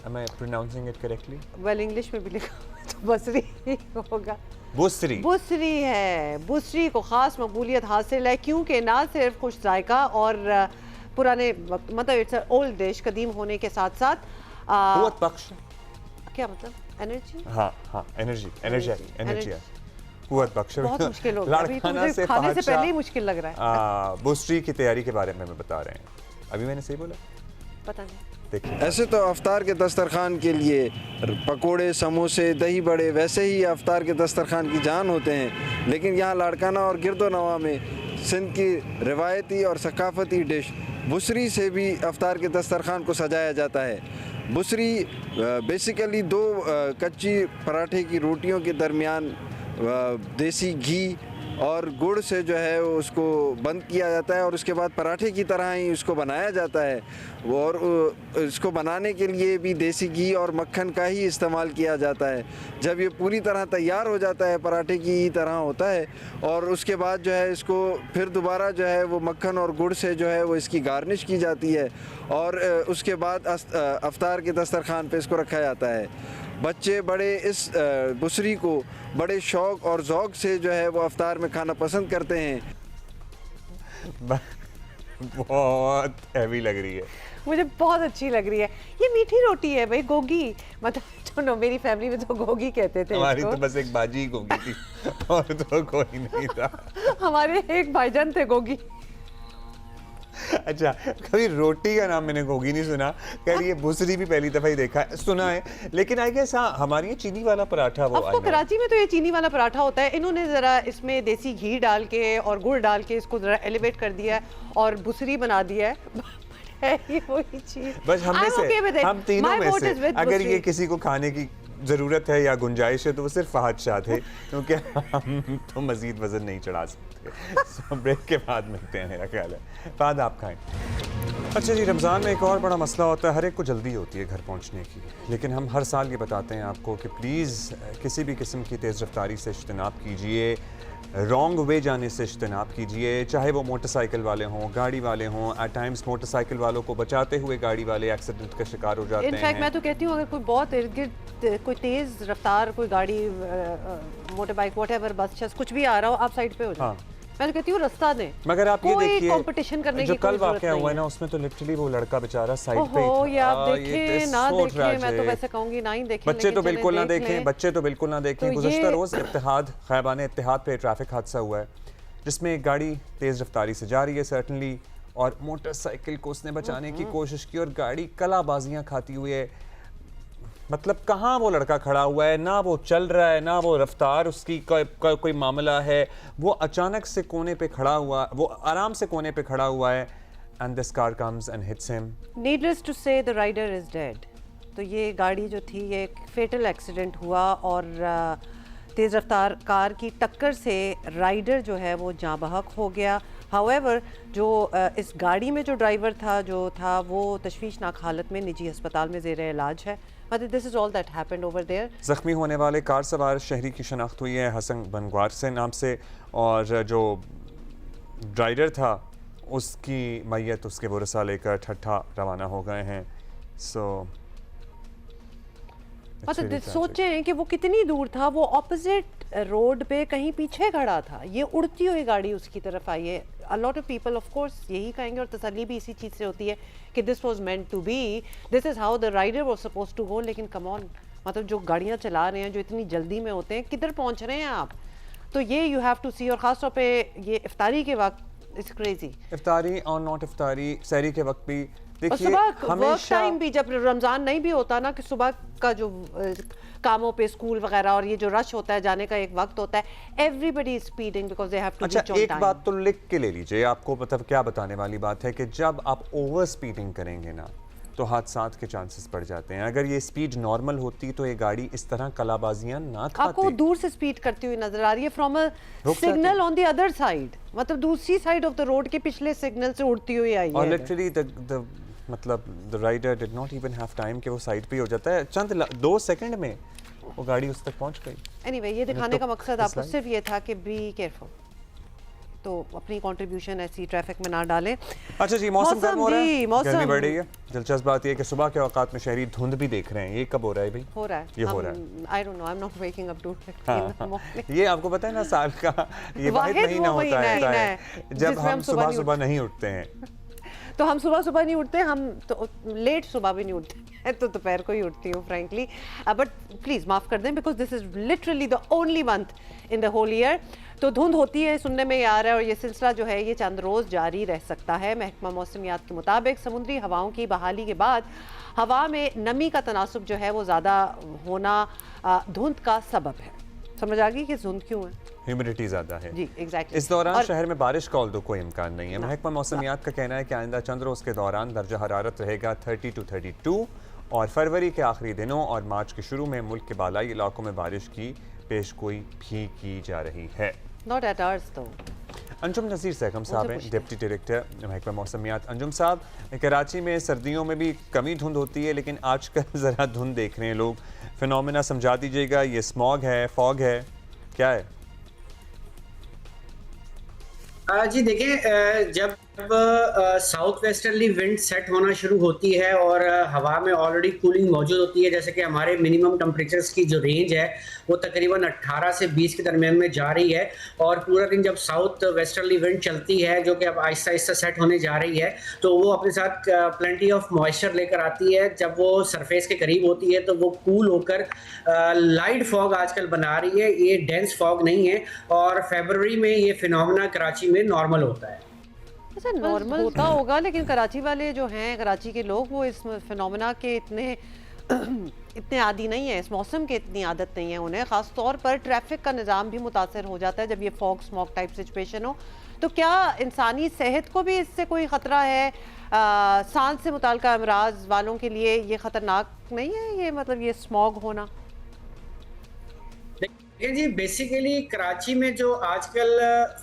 am I pronouncing it correctly? Well, English में भी लिखा तो बसरी ही होगा। बुसरी है, बुसरी को ख़ास मकबूलियत हासिल है क्योंकि ना सिर्फ खुश जायका और पुराने वक्त, मतलब इट्स ओल्ड डिश, कदीम होने के साथ साथ कुव्वत बख्श, क्या मतलब एनर्जी, हाँ एनर्जी कुव्वत बख्श। बहुत मुश्किल हो गया, खाने से पहले ही मुश्किल लग रहा है। बुसरी की तैयारी के बारे में हमें बता रहे हैं, अभी मैंने सही बोला? पता नहीं। ऐसे तो अफ्तार के दस्तरखान के लिए पकोड़े, समोसे, दही बड़े वैसे ही अफ्तार के दस्तरखान की जान होते हैं, लेकिन यहाँ लाड़काना और गिरदोनवा में सिंध की रिवायती और सकाफती डिश बुसरी से भी अफ्तार के दस्तरखान को सजाया जाता है। बुसरी बेसिकली 2 कच्ची पराठे की रोटियों के दरमियान देसी घी और गुड़ से जो है उसको बंद किया जाता है और उसके बाद पराठे की तरह ही उसको बनाया जाता है। और इसको बनाने के लिए भी देसी घी और मक्खन का ही इस्तेमाल किया जाता है। जब ये पूरी तरह तैयार हो जाता है, पराठे की तरह होता है, और उसके बाद जो है इसको फिर दोबारा जो है वो मक्खन और गुड़ से जो है वो इसकी गार्निश की जाती है और उसके बाद अफ्तार के दस्तरखान पे इसको रखा जाता है। बच्चे बड़े इस बुसरी को बड़े शौक़ और ज़ौक़ से जो है वो अफ्तार में खाना पसंद करते हैं। बहुत हैवी लग रही है, मुझे बहुत अच्छी लग रही है। ये मीठी रोटी है भाई, गोगी, मतलब नो, मेरी फैमिली में तो गोगी कहते थे। हमारी तो बस एक बाजी गोगी थी और तो कोई नहीं था। हमारे एक भाईजान थे गोगी। अच्छा, कभी रोटी का नाम मैंने गोगी नहीं सुना, खैर ये बुसरी भी पहली दफा ही देखा है, सुना है, लेकिन आई गेस हाँ हमारी ये चीनी वाला पराठा वो आपको कराची में तो ये चीनी वाला पराठा होता है। इन्होंने जरा इसमें देसी घी डाल के और गुड़ डाल के इसको जरा एलिवेट कर दिया है और बुसरी बना दिया है। ये वही चीज, बस हम में से, हम तीनों में से अगर ये किसी को खाने की ज़रूरत है या गुंजाइश है तो वो सिर्फ फहद शाह थे, क्योंकि हम तो मज़ीद वज़न नहीं चढ़ा सकते। सो ब्रेक के बाद मिलते हैं, मेरा ख्याल है। फहद आप खाएं। अच्छा जी, रमज़ान में एक और बड़ा मसला होता है, हर एक को जल्दी होती है घर पहुंचने की, लेकिन हम हर साल ये बताते हैं आपको कि प्लीज़ किसी भी किस्म की तेज़ रफ्तारी से इज्तनाब कीजिए, रॉन्ग वे जाने से इज्तनाब कीजिए, चाहे वो मोटरसाइकिल वाले हों, गाड़ी वाले हों। एट टाइम्स मोटरसाइकिल वालों को बचाते हुए गाड़ी वाले एक्सीडेंट का शिकार हो जाते हैं। इनफैक्ट मैं तो कहती हूँ अगर कोई बहुत इर्द गिर्द कोई तेज़ रफ्तार कोई गाड़ी, मोटर बाइक, व्हाटएवर, बस कुछ भी आ रहा हो, आप साइड पे हो जाए। मैं तो कहती हूँ रास्ता दें। मगर आप ये देखिए कंपटीशन करने जो कल वाकया हुआ है ना, उसमें तो लिटरली वो लड़का बेचारा साइड पे ही था। ये आप देखें ना देखें, मैं तो वैसे कहूँगी ना ही देखें। बच्चे तो बिल्कुल ना देखें, बच्चे तो बिल्कुल ना देखें। गुज़श्ता रोज़ इत्तेहाद, खैबान इत्तेहाद पे ट्रैफिक हादसा हुआ है जिसमें एक गाड़ी तेज़ रफ्तारी से जा रही है सर्टनली, और मोटरसाइकिल को उसने बचाने की कोशिश की और गाड़ी कलाबाजियाँ खाती हुई है। मतलब कहाँ वो लड़का खड़ा हुआ है, ना वो चल रहा है, ना वो रफ्तार उसकी कोई मामला है, वो अचानक से कोने पे खड़ा हुआ, वो आराम से कोने पे खड़ा हुआ है, and this car comes and hits him. Needless to say the rider is dead. तो ये गाड़ी जो थी, ये एक फेटल एक्सीडेंट हुआ और तेज़ रफ्तार कार की टक्कर से राइडर जो है वो जाँ बहक हो गया। हाउएवर जो इस गाड़ी में जो ड्राइवर था वो तशवीशनाक हालत में निजी अस्पताल में ज़ेर इलाज है। This is all that happened over there. ज़ख्मी होने वाले कार सवार शहरी की शनाख्त हुई है हसन बनग्वार से नाम से, और जो ड्राइवर था उसकी मैयत उसके वरसा लेकर ठट्ठा रवाना हो गए हैं। सो सोचें कि वो कितनी दूर था, वो ऑपोजिट रोड पे कहीं पीछे खड़ा था, ये उड़ती हुई गाड़ी उसकी तरफ आई है। A lot of people of course यही कहेंगे, और तसल्ली भी इसी चीज़ से होती है कि this was meant to be, this is how the rider was supposed to go। लेकिन come on, मतलब जो गाड़ियाँ चला रहे हैं, जो इतनी जल्दी में होते हैं, किधर पहुँच रहे हैं आप? तो ये you have to see। और ख़ास तौर पे ये इफ्तारी के वक्त इट्स क्रेजी। इफ्तारी और नॉट इफ्तारी, सहरी के वक्त भी देखिए, सुबह वर्क टाइम भी, जब रमज़ान नहीं भी होता ना, कि सुबह का जो कामों पे स्कूल वगैरह और ये जो रश होता है, जाने का एक वक्त होता है, everybody is speeding because they have to reach on time. एक बात तो लिख के ले लीजिए, आपको मतलब क्या बताने वाली बात है कि जब आप ओवर स्पीडिंग करेंगे ना तो हादसात के चांसेस बढ़ जाते हैं। अगर ये स्पीड नॉर्मल होती तो ये गाड़ी इस तरह कलाबाजियां ना खाती। आपको दूर से स्पीड करती हुई नजर आ रही है from a signal on the other side, मतलब दूसरी साइड ऑफ द रोड के पिछले सिग्नल से उड़ती हुई आई है। और लिटरली मतलब the rider did not even have time कि वो साइड पे हो जाता है, चंद 2 सेकंड में वो गाड़ी उस तक पहुंच गई। एनीवे, ये दिखाने का मकसद आपको सिर्फ ये था कि बी केयरफुल, तो अपनी कंट्रीब्यूशन ऐसी ट्रैफिक में ना डालें। अच्छा जी, मौसम गर्म हो रहा है, गर्मी बढ़ रही है। दिलचस्प बात ये है कि सुबह के औकात में शहरी धुंध भी देख रहे हैं। ये कब हो रहा है भाई? हो रहा है, ये हो रहा है। I don't know, I am not waking up to it. ये आपको पता है ना, साल का ये वाहिद महीना होता है जब हम सुबह नहीं उठते हैं। तो हम सुबह नहीं उठते, हम तो लेट सुबह भी नहीं उठते, तो दोपहर को ही उठती हूँ फ्रैंकली। बट प्लीज़ माफ़ कर दें, because this is literally the only month in the whole year. तो धुंध होती है, सुनने में आ रहा है, और ये सिलसिला जो है ये चंद रोज़ जारी रह सकता है। महकमा मौसमियात के मुताबिक समुद्री हवाओं की बहाली के बाद हवा में नमी का तनासुब जो है वो ज़्यादा होना धुंध का सबब है। समझ आ गई कि धुंध क्यों है? ह्यूमिडिटी ज़्यादा है जी, एग्जैक्टली। इस दौरान शहर में बारिश का ऑल्दो कोई इम्कान नहीं है। महकमा मौसमियात का कहना है कि आइंदा चंद रोज़ के दौरान दर्जा हरारत रहेगा 30 to 32 और फरवरी के आखिरी दिनों और मार्च के शुरू में मुल्क के बालाई इलाकों में बारिश की पेशगोई भी की जा रही है। Not at ours though. Anjum नज़ीर सहगम साहब हैं, डिप्टी डायरेक्टर महकमा मौसमियात। अंजुम साहब, कराची में सर्दियों में भी कमी धुंध होती है, लेकिन आजकल ज़रा धुंध देख रहे हैं लोग। फिनोमेना समझा दीजिएगा, ये स्मॉग है, फॉग है, क्या है? जी देखें, जब साउथ वेस्टर्ली विंड सेट होना शुरू होती है और हवा में ऑलरेडी कूलिंग मौजूद होती है, जैसे कि हमारे मिनिमम टेम्परेचर्स की जो रेंज है वो तकरीबन 18 से 20 के दरमियान में जा रही है, और पूरा दिन जब साउथ वेस्टर्ली विंड चलती है जो कि अब आहिस्ता आहिस्ता सेट होने जा रही है, तो वो अपने साथ प्लेंटी ऑफ मॉइस्चर लेकर आती है। जब वो सरफेस के करीब होती है तो वो कूल होकर लाइट फॉग आजकल बना रही है, ये डेंस फॉग नहीं है, और फरवरी में ये फिनोमेना कराची में नॉर्मल होता है। अच्छा, नॉर्मल होता होगा, लेकिन कराची वाले जो हैं, कराची के लोग, वो इस फिनोमेना के इतने आदी नहीं है, इस मौसम के इतनी आदत नहीं है उन्हें। ख़ास तौर पर ट्रैफिक का निज़ाम भी मुतासर हो जाता है जब ये फॉग स्मॉग टाइप सिचुएशन हो। तो क्या इंसानी सेहत को भी इससे कोई ख़तरा है? सांस से मुताल्लिक़ अमराज वालों के लिए ये ख़तरनाक नहीं है, ये मतलब ये स्मॉग होना? जी बेसिकली कराची में जो आजकल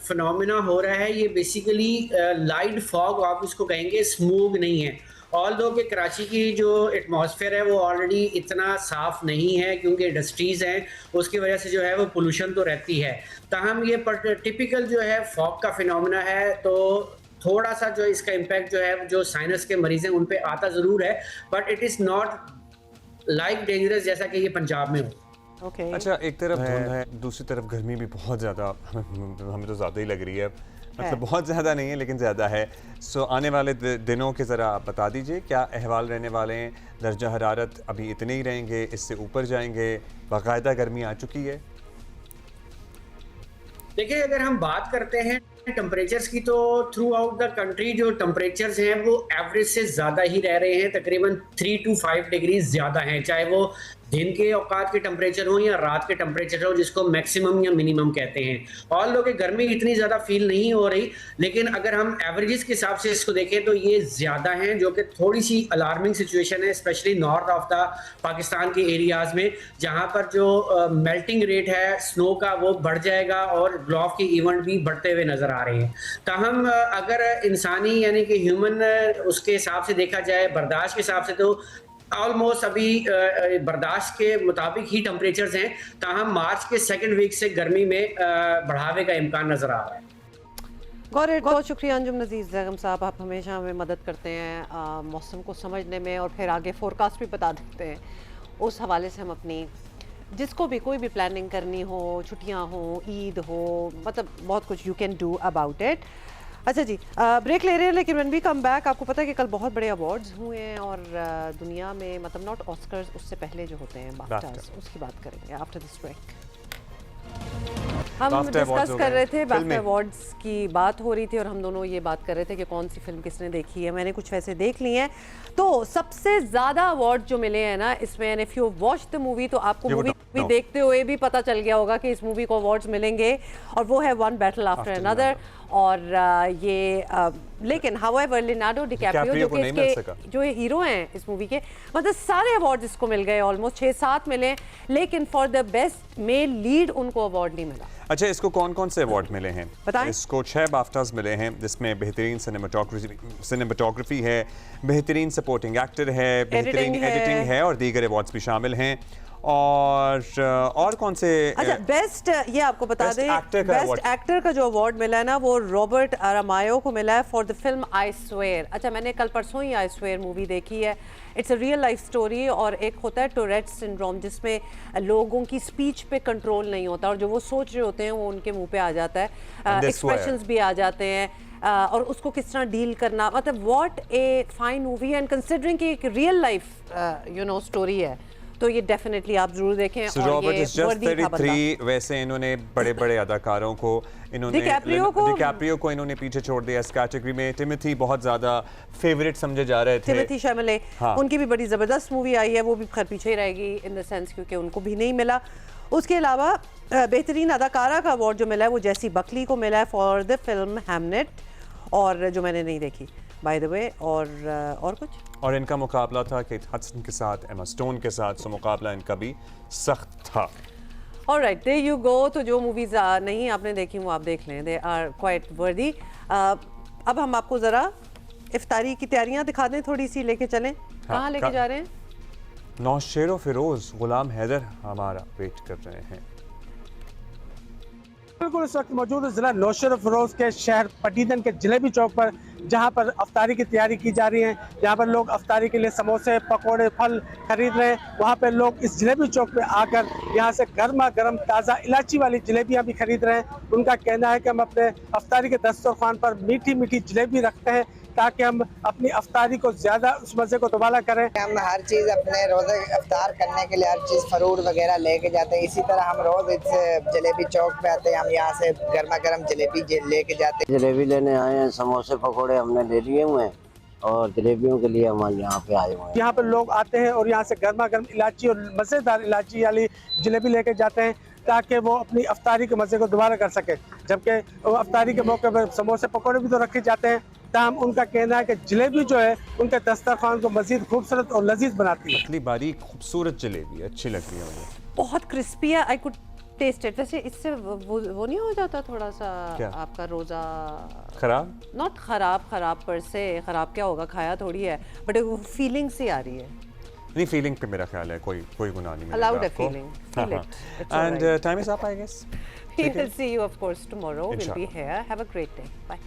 फिनोमेना हो रहा है, ये बेसिकली लाइट फॉग आप इसको कहेंगे, स्मोग नहीं है। ऑल्दो कि कराची की जो एटमॉस्फेयर है वो ऑलरेडी इतना साफ़ नहीं है क्योंकि इंडस्ट्रीज़ हैं, उसकी वजह से जो है वो पोल्यूशन तो रहती है। ताहम ये टिपिकल जो है फॉग का फिनोमेना है, तो थोड़ा सा जो इसका इम्पैक्ट जो है जो साइनस के मरीज़ हैं उन पे आता ज़रूर है, but it is not like dangerous जैसा कि ये पंजाब में हो। Okay. अच्छा, एक तरफ धुंध है, दूसरी तरफ गर्मी भी बहुत ज़्यादा, हमें तो ज़्यादा ही लग रही है, मतलब बहुत ज़्यादा नहीं है लेकिन ज़्यादा है। सो आने वाले दिनों के ज़रा आप बता दीजिए क्या अहवाल रहने वाले हैं? दर्जा हरारत अभी इतने ही रहेंगे, इससे ऊपर जाएंगे, बाकायदा गर्मी आ चुकी है? देखिए, अगर हम बात करते हैं टेम्परेचर्स की, तो थ्रू आउट द कंट्री जो टेम्परेचर्स हैं वो एवरेज से ज़्यादा ही रह रहे हैं, तकरीबन 3 to 5 डिग्री ज़्यादा हैं, चाहे वो दिन के औकात के टेम्परेचर हो या रात के टेम्परेचर हो, जिसको मैक्सिमम या मिनिमम कहते हैं। और लोग गर्मी इतनी ज़्यादा फील नहीं हो रही, लेकिन अगर हम एवरेजेस के हिसाब से इसको देखें तो ये ज़्यादा हैं, जो कि थोड़ी सी अलार्मिंग सिचुएशन है, specially north of the Pakistan के एरियाज़ में, जहाँ पर जो मेल्टिंग रेट है स्नो का वो बढ़ जाएगा और ग्लोव के इवेंट भी बढ़ते हुए नज़र आ रहे हैं। ताहम अगर इंसानी यानी कि ह्यूमन उसके हिसाब से देखा जाए, बर्दाश्त के हिसाब से, तो ऑलमोस्ट अभी बर्दाश्त के मुताबिक ही टेम्परेचर्स हैं। ताहम मार्च के सेकंड वीक से गर्मी में बढ़ावे का इम्कान नज़र आ रहा है। बहुत शुक्रिया अंजुम नज़ीर सहगम साहब, आप हमेशा हमें मदद करते हैं मौसम को समझने में और फिर आगे फोरकास्ट भी बता देते हैं। उस हवाले से हम अपनी जिसको भी कोई भी प्लानिंग करनी हो, छुट्टियाँ हो, ईद हो, मतलब बहुत कुछ you can do about it. अच्छा जी, ब्रेक ले रहे हैं, लेकिन व्हेन वी कम बैक आपको पता है कि कल बहुत बड़े अवार्ड्स हुए हैं और दुनिया में, मतलब नॉट ऑस्कर्स, उससे पहले जो होते हैं बाफ्टास, उसकी बात करेंगे आफ्टर दिस ब्रेक। हम डिस्कस कर रहे थे, बाफ्टा अवार्ड्स की बात हो रही थी और हम दोनों ये बात कर रहे थे कि कौन सी फिल्म किसने देखी है। मैंने कुछ वैसे देख ली हैं, तो सबसे ज़्यादा अवार्ड जो मिले हैं ना इसमें, and if you watch the movie तो आपको मूवी देखते हुए भी पता चल गया होगा कि इस मूवी को अवार्ड्स मिलेंगे, और वो है वन बैटल आफ्टर अनदर। और ये लेकिन हाउएवर लियोनार्डो डिकैप्रियो जो कि इसके जो हीरो हैं इस मूवी के, मतलब सारे अवार्ड इसको मिल गए, ऑलमोस्ट 6-7 मिले, लेकिन for the best male lead उनको अवार्ड नहीं मिला। अच्छा, इसको कौन कौन से अवार्ड मिले हैं? इसको 6 बाफ्टास मिले हैं, जिसमें बेहतरीन सिनेमाटोग्राफी है, बेहतरीन सपोर्टिंग एक्टर है, बेहतरीन एडिटिंग है और दीगर अवार्ड्स भी शामिल हैं। और कौन से? अच्छा, बेस्ट ये आपको बता दें, बेस्ट एक्टर का जो अवार्ड मिला है ना वो रॉबर्ट आरामायो को मिला है for the film I swear. अच्छा, मैंने कल परसों ही आई स्वेयर मूवी देखी है। It's a real life story, और एक होता है टोरेट सिंड्रोम जिसमें लोगों की स्पीच पे कंट्रोल नहीं होता और जो वो सोच रहे होते हैं वो उनके मुंह पे आ जाता है, एक्सप्रेशंस भी आ जाते हैं, और उसको किस तरह डील करना, मतलब व्हाट ए फाइन मूवी है, एंड कंसिडरिंग कि एक real life you know story है, तो ये डेफिनेटली आप जरूर देखें। और ये वर्दी था बंदा। वैसे इन्होंने बड़े-बड़े अदाकारों को, इन्होंने डिकैप्रियो को इन्होंने पीछे छोड़ दिया इस कैटेगरी में। टिमोथी बहुत ज्यादा फेवरेट समझे जा रहे थे, टिमोथी शैमले, उनकी भी बड़ी जबरदस्त मूवी आई है, वो भी खैर पीछे ही रहेगी इन द सेंस क्योंकि उनको भी नहीं मिला। उसके अलावा बेहतरीन अदाकारा का अवार्ड जो मिला है वो जैसी बकली को मिला है फॉर द फिल्म हैमनेट, और जो मैंने नहीं देखी। By the way. और कुछ? और इनका मुकाबला था केट हडसन के साथ, एमा स्टोन के साथ, सो मुकाबला इनका भी सख्त था। Alright, there you go. तो जो मूवीज नहीं आपने देखी वो आप देख लें, दे आर क्वाइट वर्दी। अब हम आपको ज़रा इफ्तारी की तैयारियां दिखा दें, थोड़ी सी लेके चलें। कहाँ लेके जा रहे हैं? नौशेरो फिरोज गुलाम हैदर हमारा वेट कर रहे हैं। बिल्कुल इस वक्त मौजूद है जिला नौशेरो फिरोज के शहर पटीदन के जलेबी चौक पर, जहां पर अफ्तारी की तैयारी की जा रही है। यहाँ पर लोग अफ्तारी के लिए समोसे, पकोड़े, फल खरीद रहे हैं। वहाँ पर लोग इस जलेबी चौक पे आकर यहाँ से गर्मा गर्म ताज़ा इलायची वाली जलेबियाँ भी खरीद रहे हैं। उनका कहना है कि हम अपने अफ्तारी के दस्तरखान पर मीठी मीठी जलेबी रखते हैं ताकि हम अपनी अफ्तारी को ज़्यादा उस मज़े को दोबारा करें। हम हर चीज़ अपने रोज़े अफ्तार करने के लिए हर चीज़ फ्रूट वगैरह लेके जाते हैं। इसी तरह हम रोज़ इस जलेबी चौक पे आते हैं, हम यहाँ से गर्मा गर्म जलेबी लेके जाते हैं। जलेबी लेने आए हैं, समोसे पकौड़े हमने ले लिए हुए हैं और जलेबियों के लिए हम यहाँ पे आए हुए हैं। यहाँ पर लोग आते हैं और यहाँ से गर्मा गर्म इलायची और मज़ेदार इलायची वाली जलेबी लेके जाते हैं ताकि वो अपनी अफ्तारी के मज़े को दोबारा कर सके। जबकि अफ्तारी के मौके पर समोसे पकौड़े भी तो रखे जाते हैं, ताहम उनका कहना है कि जलेबी जो है उनके दस्तरखान को मजीद खूबसूरत और लजीज बनाती है। पतली बारीक खूबसूरत जलेबी अच्छी लग रही है मुझे, बहुत क्रिस्पी है। I could taste it. वैसे इससे वो नहीं हो जाता थोड़ा सा क्या? आपका रोज़ा खराब? नॉट खराब पर से, खराब क्या होगा, खाया थोड़ी है, बट वो फीलिंग सी आ रही है। नहीं, फीलिंग पे मेरा ख्याल है कोई गुनाह नहीं मिलेगा Allowed a आपको। feeling. Feel it. It's And alright. time is up, I guess. We will see you of course tomorrow. We'll be here. Have a great day. Bye.